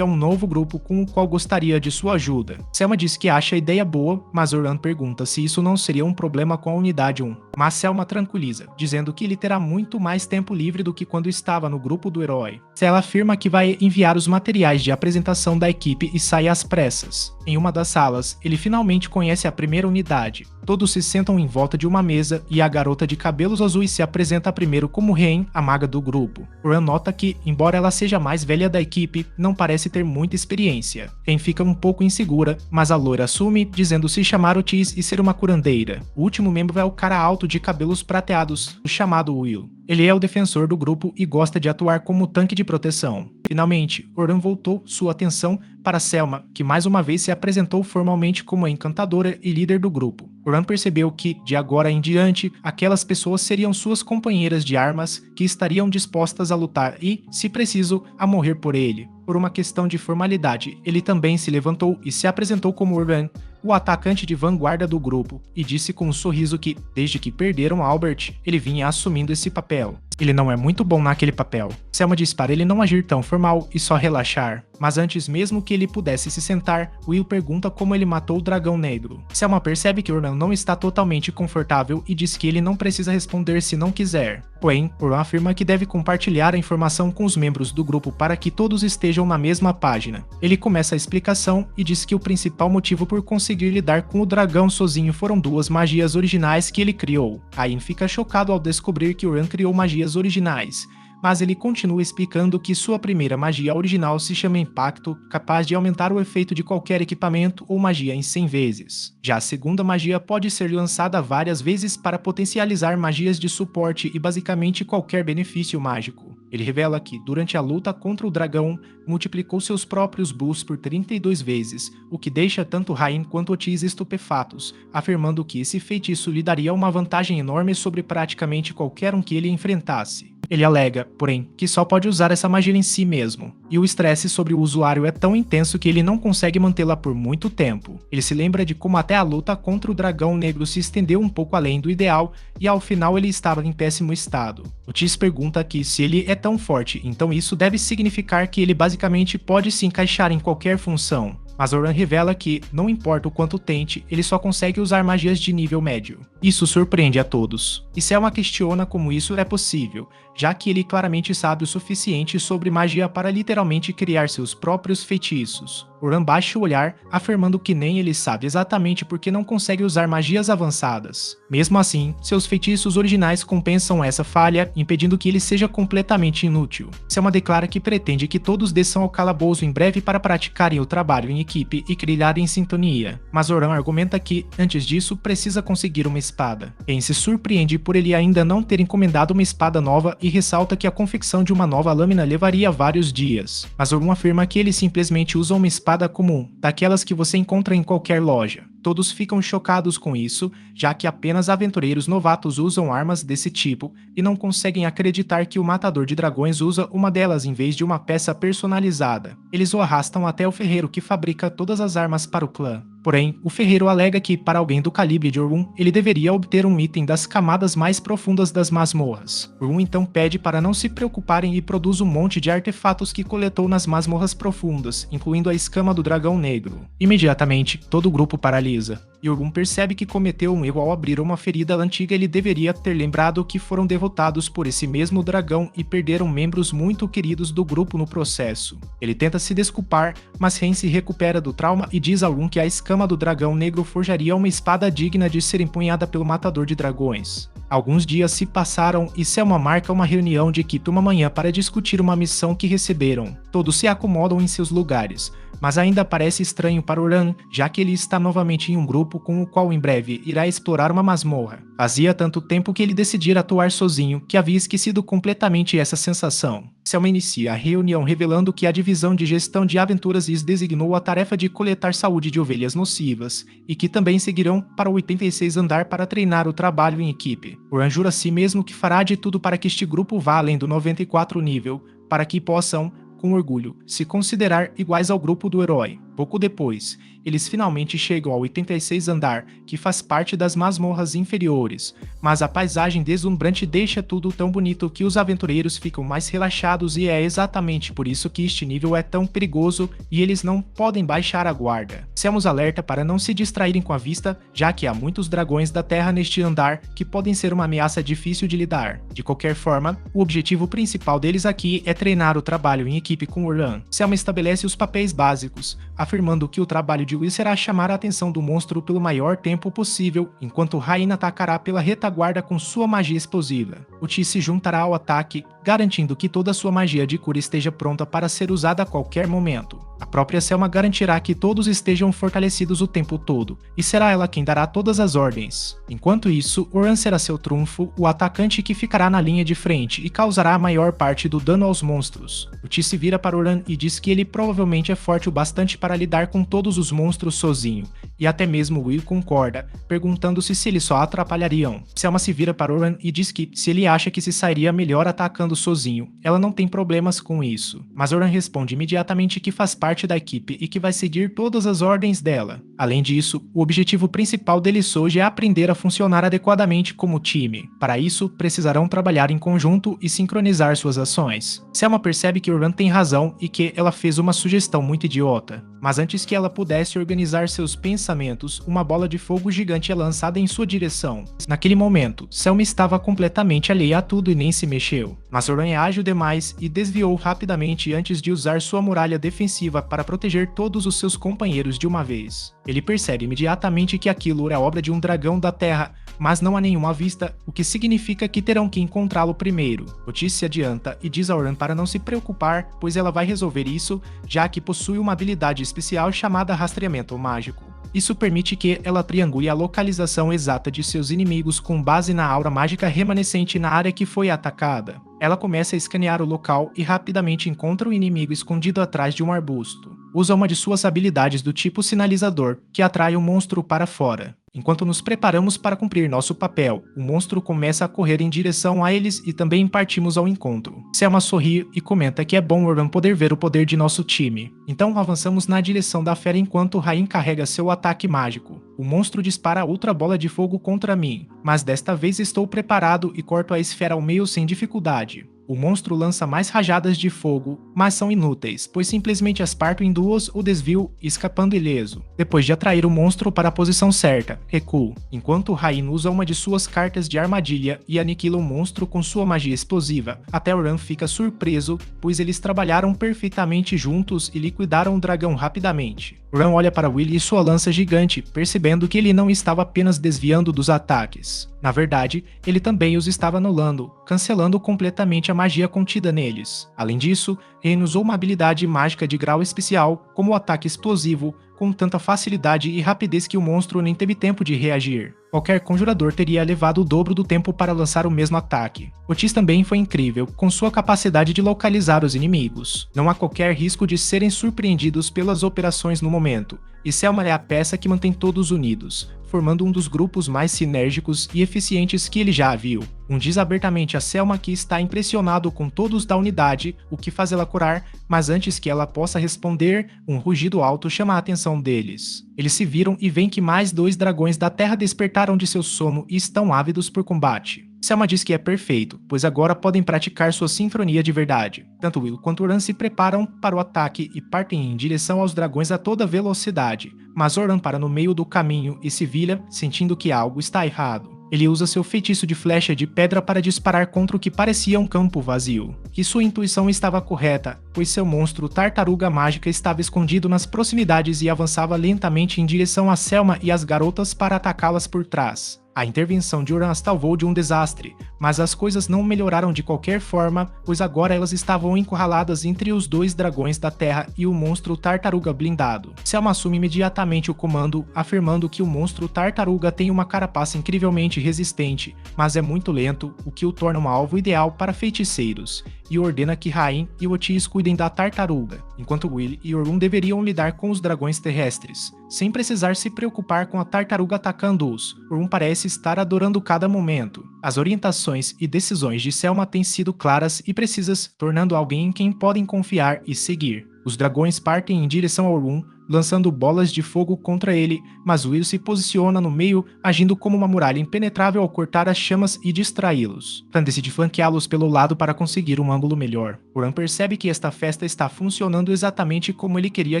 é um novo grupo com o qual gostaria de sua ajuda. Selma diz que acha a ideia boa, mas Orun pergunta se isso não seria um problema com a Unidade 1. Mas Selma tranquiliza, dizendo que ele terá muito mais tempo livre do que quando estava no grupo do herói. Stella afirma que vai enviar os materiais de apresentação da equipe e sai às pressas. Em uma das salas, ele finalmente conhece a primeira unidade. Todos se sentam em volta de uma mesa e a garota de cabelos azuis se apresenta primeiro como Ren, a maga do grupo. Orun nota que, embora ela seja a mais velha da equipe, não parece ter muita experiência. Ren fica um pouco insegura, mas a loira assume, dizendo se chamar Otis e ser uma curandeira. O último membro é o cara alto de cabelos prateados, chamado Will. Ele é o defensor do grupo e gosta de atuar como tanque de proteção. Finalmente, Orun voltou sua atenção para Selma, que mais uma vez se apresentou formalmente como a encantadora e líder do grupo. Orun percebeu que, de agora em diante, aquelas pessoas seriam suas companheiras de armas que estariam dispostas a lutar e, se preciso, a morrer por ele. Por uma questão de formalidade, ele também se levantou e se apresentou como Orun, o atacante de vanguarda do grupo, e disse com um sorriso que, desde que perderam Albert, ele vinha assumindo esse papel. Ele não é muito bom naquele papel. Selma diz para ele não agir tão formal e só relaxar. Mas antes mesmo que ele pudesse se sentar, Will pergunta como ele matou o Dragão Negro. Selma percebe que Orun não está totalmente confortável e diz que ele não precisa responder se não quiser. Porém, Orun afirma que deve compartilhar a informação com os membros do grupo para que todos estejam na mesma página. Ele começa a explicação e diz que o principal motivo por conseguir lidar com o dragão sozinho foram duas magias originais que ele criou. Ain fica chocado ao descobrir que Orun criou magias originais, mas ele continua explicando que sua primeira magia original se chama Impacto, capaz de aumentar o efeito de qualquer equipamento ou magia em 100 vezes. Já a segunda magia pode ser lançada várias vezes para potencializar magias de suporte e basicamente qualquer benefício mágico. Ele revela que, durante a luta contra o dragão, multiplicou seus próprios bulls por 32 vezes, o que deixa tanto Rain quanto Otis estupefatos, afirmando que esse feitiço lhe daria uma vantagem enorme sobre praticamente qualquer um que ele enfrentasse. Ele alega, porém, que só pode usar essa magia em si mesmo, e o estresse sobre o usuário é tão intenso que ele não consegue mantê-la por muito tempo. Ele se lembra de como até a luta contra o dragão negro se estendeu um pouco além do ideal e ao final ele estava em péssimo estado. Otis pergunta que se ele é tão forte, então isso deve significar que ele basicamente pode se encaixar em qualquer função. Mas Oran revela que, não importa o quanto tente, ele só consegue usar magias de nível médio. Isso surpreende a todos. E Selma questiona como isso é possível, já que ele claramente sabe o suficiente sobre magia para literalmente criar seus próprios feitiços. Oran baixa o olhar, afirmando que nem ele sabe exatamente porque não consegue usar magias avançadas. Mesmo assim, seus feitiços originais compensam essa falha, impedindo que ele seja completamente inútil. Selma declara que pretende que todos desçam ao calabouço em breve para praticarem o trabalho em equipe e trilharem em sintonia, mas Oran argumenta que, antes disso, precisa conseguir uma espada. Ken se surpreende por ele ainda não ter encomendado uma espada nova e ressalta que a confecção de uma nova lâmina levaria vários dias, mas Oran afirma que ele simplesmente usa uma espada comum, daquelas que você encontra em qualquer loja. Todos ficam chocados com isso, já que apenas aventureiros novatos usam armas desse tipo e não conseguem acreditar que o matador de dragões usa uma delas em vez de uma peça personalizada. Eles o arrastam até o ferreiro que fabrica todas as armas para o clã. Porém, o ferreiro alega que, para alguém do calibre de Orun, ele deveria obter um item das camadas mais profundas das masmorras. Orun então pede para não se preocuparem e produz um monte de artefatos que coletou nas masmorras profundas, incluindo a escama do dragão negro. Imediatamente, todo o grupo paralisa. E Orun percebe que cometeu um erro ao abrir uma ferida antiga. Ele deveria ter lembrado que foram derrotados por esse mesmo dragão e perderam membros muito queridos do grupo no processo. Ele tenta se desculpar, mas Ren se recupera do trauma e diz a Orun que a escama do dragão negro forjaria uma espada digna de ser empunhada pelo matador de dragões. Alguns dias se passaram e Selma marca uma reunião de equipe uma manhã para discutir uma missão que receberam. Todos se acomodam em seus lugares, mas ainda parece estranho para Oran, já que ele está novamente em um grupo com o qual em breve irá explorar uma masmorra. Fazia tanto tempo que ele decidira atuar sozinho que havia esquecido completamente essa sensação. Selma inicia a reunião revelando que a divisão de gestão de aventuras lhes designou a tarefa de coletar saúde de ovelhas nocivas, e que também seguirão para o 86 andar para treinar o trabalho em equipe. Oran jura a si mesmo que fará de tudo para que este grupo vá além do 94 nível, para que possam, com orgulho, se considerar iguais ao grupo do herói. Pouco depois, eles finalmente chegam ao 86 andar, que faz parte das masmorras inferiores, mas a paisagem deslumbrante deixa tudo tão bonito que os aventureiros ficam mais relaxados, e é exatamente por isso que este nível é tão perigoso e eles não podem baixar a guarda. Selma alerta para não se distraírem com a vista, já que há muitos dragões da terra neste andar que podem ser uma ameaça difícil de lidar. De qualquer forma, o objetivo principal deles aqui é treinar o trabalho em equipe com Oran. Selma estabelece os papéis básicos, afirmando que o trabalho de Will será chamar a atenção do monstro pelo maior tempo possível, enquanto Rain atacará pela retaguarda com sua magia explosiva. Otis se juntará ao ataque, garantindo que toda sua magia de cura esteja pronta para ser usada a qualquer momento. A própria Selma garantirá que todos estejam fortalecidos o tempo todo, e será ela quem dará todas as ordens. Enquanto isso, Oran será seu trunfo, o atacante que ficará na linha de frente e causará a maior parte do dano aos monstros. Otis se vira para Oran e diz que ele provavelmente é forte o bastante para lidar com todos os monstros sozinho, e até mesmo Will concorda, perguntando-se se eles só atrapalhariam. Selma se vira para Oran e diz que, se ele acha que se sairia melhor atacando sozinho, ela não tem problemas com isso. Mas Oran responde imediatamente que faz parte da equipe e que vai seguir todas as ordens dela. Além disso, o objetivo principal deles hoje é aprender a funcionar adequadamente como time. Para isso, precisarão trabalhar em conjunto e sincronizar suas ações. Selma percebe que Oran tem razão e que ela fez uma sugestão muito idiota. Mas antes que ela pudesse organizar seus pensamentos, uma bola de fogo gigante é lançada em sua direção. Naquele momento, Selma estava completamente alheia a tudo e nem se mexeu. Mas Oran é ágil demais e desviou rapidamente antes de usar sua muralha defensiva para proteger todos os seus companheiros de uma vez. Ele percebe imediatamente que aquilo era obra de um dragão da terra, mas não há nenhuma à vista, o que significa que terão que encontrá-lo primeiro. Otis se adianta e diz a Oran para não se preocupar, pois ela vai resolver isso, já que possui uma habilidade especial chamada rastreamento mágico. Isso permite que ela triangule a localização exata de seus inimigos com base na aura mágica remanescente na área que foi atacada. Ela começa a escanear o local e rapidamente encontra o inimigo escondido atrás de um arbusto. Usa uma de suas habilidades do tipo sinalizador, que atrai o monstro para fora. Enquanto nos preparamos para cumprir nosso papel, o monstro começa a correr em direção a eles e também partimos ao encontro. Selma sorri e comenta que é bom Orban poder ver o poder de nosso time. Então avançamos na direção da fera enquanto Rain carrega seu ataque mágico. O monstro dispara outra bola de fogo contra mim, mas desta vez estou preparado e corto a esfera ao meio sem dificuldade. O monstro lança mais rajadas de fogo, mas são inúteis, pois simplesmente as parto em duas o desvio, escapando ileso. Depois de atrair o monstro para a posição certa, recuo, enquanto Rain usa uma de suas cartas de armadilha e aniquila o monstro com sua magia explosiva. Até Oran fica surpreso, pois eles trabalharam perfeitamente juntos e liquidaram o dragão rapidamente. Oran olha para Will e sua lança gigante, percebendo que ele não estava apenas desviando dos ataques. Na verdade, ele também os estava anulando, cancelando completamente a magia contida neles. Além disso, Rain usou uma habilidade mágica de grau especial, como o ataque explosivo, com tanta facilidade e rapidez que o monstro nem teve tempo de reagir. Qualquer conjurador teria levado o dobro do tempo para lançar o mesmo ataque. Otis também foi incrível, com sua capacidade de localizar os inimigos. Não há qualquer risco de serem surpreendidos pelas operações no momento, e Selma é a peça que mantém todos unidos, formando um dos grupos mais sinérgicos e eficientes que ele já viu. Diz abertamente a Selma que está impressionado com todos da unidade, o que faz ela curar, mas antes que ela possa responder, um rugido alto chama a atenção deles. Eles se viram e veem que mais 2 dragões da terra despertaram de seu sono e estão ávidos por combate. Selma diz que é perfeito, pois agora podem praticar sua sincronia de verdade. Tanto Will quanto Oran se preparam para o ataque e partem em direção aos dragões a toda velocidade, mas Oran para no meio do caminho e se vira, sentindo que algo está errado. Ele usa seu feitiço de flecha de pedra para disparar contra o que parecia um campo vazio. E sua intuição estava correta, pois seu monstro tartaruga mágica estava escondido nas proximidades e avançava lentamente em direção a Selma e as garotas para atacá-las por trás. A intervenção de Oran as salvou de um desastre, mas as coisas não melhoraram de qualquer forma, pois agora elas estavam encurraladas entre os 2 dragões da terra e o monstro tartaruga blindado. Selma assume imediatamente o comando, afirmando que o monstro tartaruga tem uma carapaça incrivelmente resistente, mas é muito lento, o que o torna um alvo ideal para feiticeiros, e ordena que Rain e Otis cuidem da tartaruga, enquanto Will e Orun deveriam lidar com os dragões terrestres, sem precisar se preocupar com a tartaruga atacando-os. Orun parece estar adorando cada momento. As orientações e decisões de Selma têm sido claras e precisas, tornando alguém em quem podem confiar e seguir. Os dragões partem em direção a Orun, lançando bolas de fogo contra ele, mas Will se posiciona no meio, agindo como uma muralha impenetrável ao cortar as chamas e distraí-los. Tan decide flanqueá-los pelo lado para conseguir um ângulo melhor. Oran percebe que esta festa está funcionando exatamente como ele queria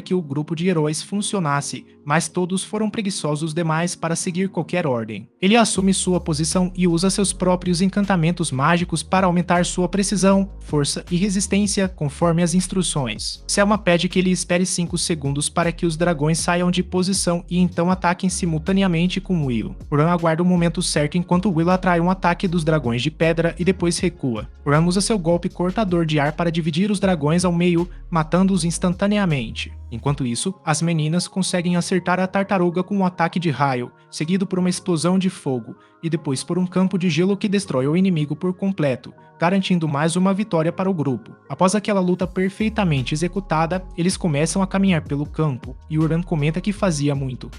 que o grupo de heróis funcionasse, mas todos foram preguiçosos demais para seguir qualquer ordem. Ele assume sua posição e usa seus próprios encantamentos mágicos para aumentar sua precisão, força e resistência conforme as instruções. Selma pede que ele espere 5 segundos para que os dragões saiam de posição e então ataquem simultaneamente com Will. Oran aguarda o momento certo enquanto Will atrai um ataque dos dragões de pedra e depois recua. Oran usa seu golpe cortador de ar para dividir os dragões ao meio, matando-os instantaneamente. Enquanto isso, as meninas conseguem acertar a tartaruga com um ataque de raio, seguido por uma explosão de fogo, e depois por um campo de gelo que destrói o inimigo por completo, garantindo mais uma vitória para o grupo. Após aquela luta perfeitamente executada, eles começam a caminhar pelo campo, e Oran comenta que fazia muito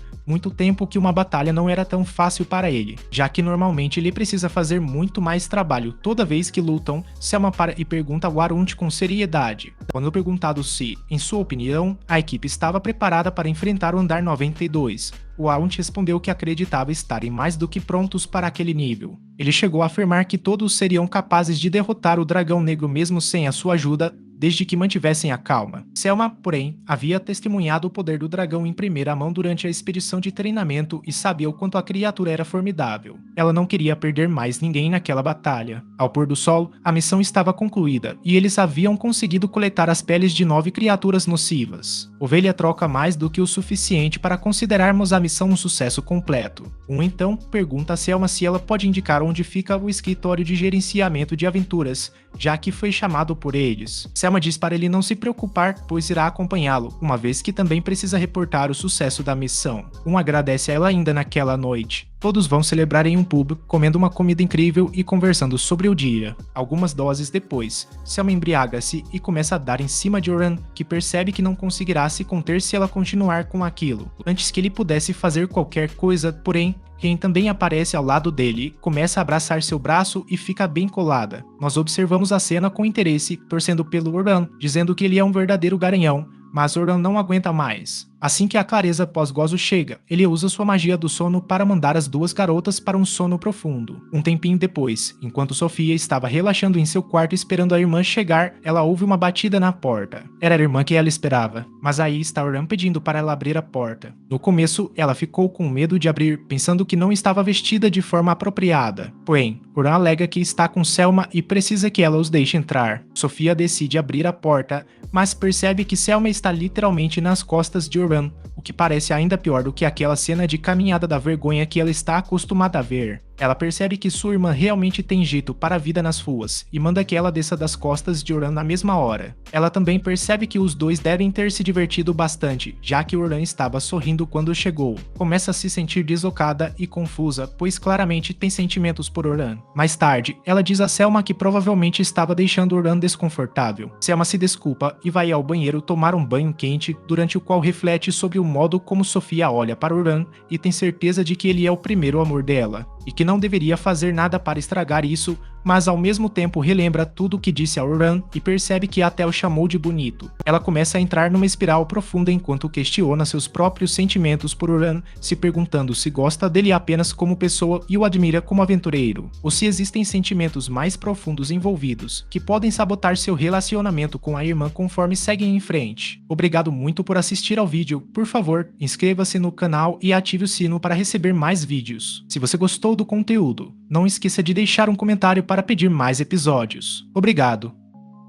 tempo que uma batalha não era tão fácil para ele, já que normalmente ele precisa fazer muito mais trabalho toda vez que lutam. Selma para e pergunta ao Arunt com seriedade. Quando perguntado se, em sua opinião, a equipe estava preparada para enfrentar o Andar 92, o Arunt respondeu que acreditava estarem mais do que prontos para aquele nível. Ele chegou a afirmar que todos seriam capazes de derrotar o Dragão Negro mesmo sem a sua ajuda, desde que mantivessem a calma. Selma, porém, havia testemunhado o poder do dragão em primeira mão durante a expedição de treinamento e sabia o quanto a criatura era formidável. Ela não queria perder mais ninguém naquela batalha. Ao pôr do sol, a missão estava concluída, e eles haviam conseguido coletar as peles de 9 criaturas nocivas. Ovelha troca mais do que o suficiente para considerarmos a missão um sucesso completo. Então pergunta a Selma se ela pode indicar onde fica o escritório de gerenciamento de aventuras, já que foi chamado por eles. Selma diz para ele não se preocupar, pois irá acompanhá-lo, uma vez que também precisa reportar o sucesso da missão. Agradece a ela ainda naquela noite. Todos vão celebrar em um pub, comendo uma comida incrível e conversando sobre o dia. Algumas doses depois, Selma embriaga-se e começa a dar em cima de Oran, que percebe que não conseguirá se conter se ela continuar com aquilo. Antes que ele pudesse fazer qualquer coisa, porém, quem também aparece ao lado dele, começa a abraçar seu braço e fica bem colada. Nós observamos a cena com interesse, torcendo pelo Oran, dizendo que ele é um verdadeiro garanhão, mas Oran não aguenta mais. Assim que a clareza pós-gozo chega, ele usa sua magia do sono para mandar as duas garotas para um sono profundo. Um tempinho depois, enquanto Sofia estava relaxando em seu quarto esperando a irmã chegar, ela ouve uma batida na porta. Era a irmã que ela esperava, mas aí está Oran pedindo para ela abrir a porta. No começo, ela ficou com medo de abrir, pensando que não estava vestida de forma apropriada. Porém, Oran alega que está com Selma e precisa que ela os deixe entrar. Sofia decide abrir a porta, mas percebe que Selma está literalmente nas costas de Oran, o que parece ainda pior do que aquela cena de caminhada da vergonha que ela está acostumada a ver. Ela percebe que sua irmã realmente tem jeito para a vida nas ruas e manda que ela desça das costas de Oran na mesma hora. Ela também percebe que os dois devem ter se divertido bastante, já que Oran estava sorrindo quando chegou. Começa a se sentir deslocada e confusa, pois claramente tem sentimentos por Oran. Mais tarde, ela diz a Selma que provavelmente estava deixando Oran desconfortável. Selma se desculpa e vai ao banheiro tomar um banho quente, durante o qual reflete sobre o modo como Sofia olha para Oran e tem certeza de que ele é o primeiro amor dela, e que não deveria fazer nada para estragar isso, mas ao mesmo tempo relembra tudo o que disse a Oran e percebe que até o chamou de bonito. Ela começa a entrar numa espiral profunda enquanto questiona seus próprios sentimentos por Oran, se perguntando se gosta dele apenas como pessoa e o admira como aventureiro, ou se existem sentimentos mais profundos envolvidos, que podem sabotar seu relacionamento com a irmã conforme seguem em frente. Obrigado muito por assistir ao vídeo. Por favor, inscreva-se no canal e ative o sino para receber mais vídeos. Se você gostou do conteúdo, não esqueça de deixar um comentário para pedir mais episódios. Obrigado!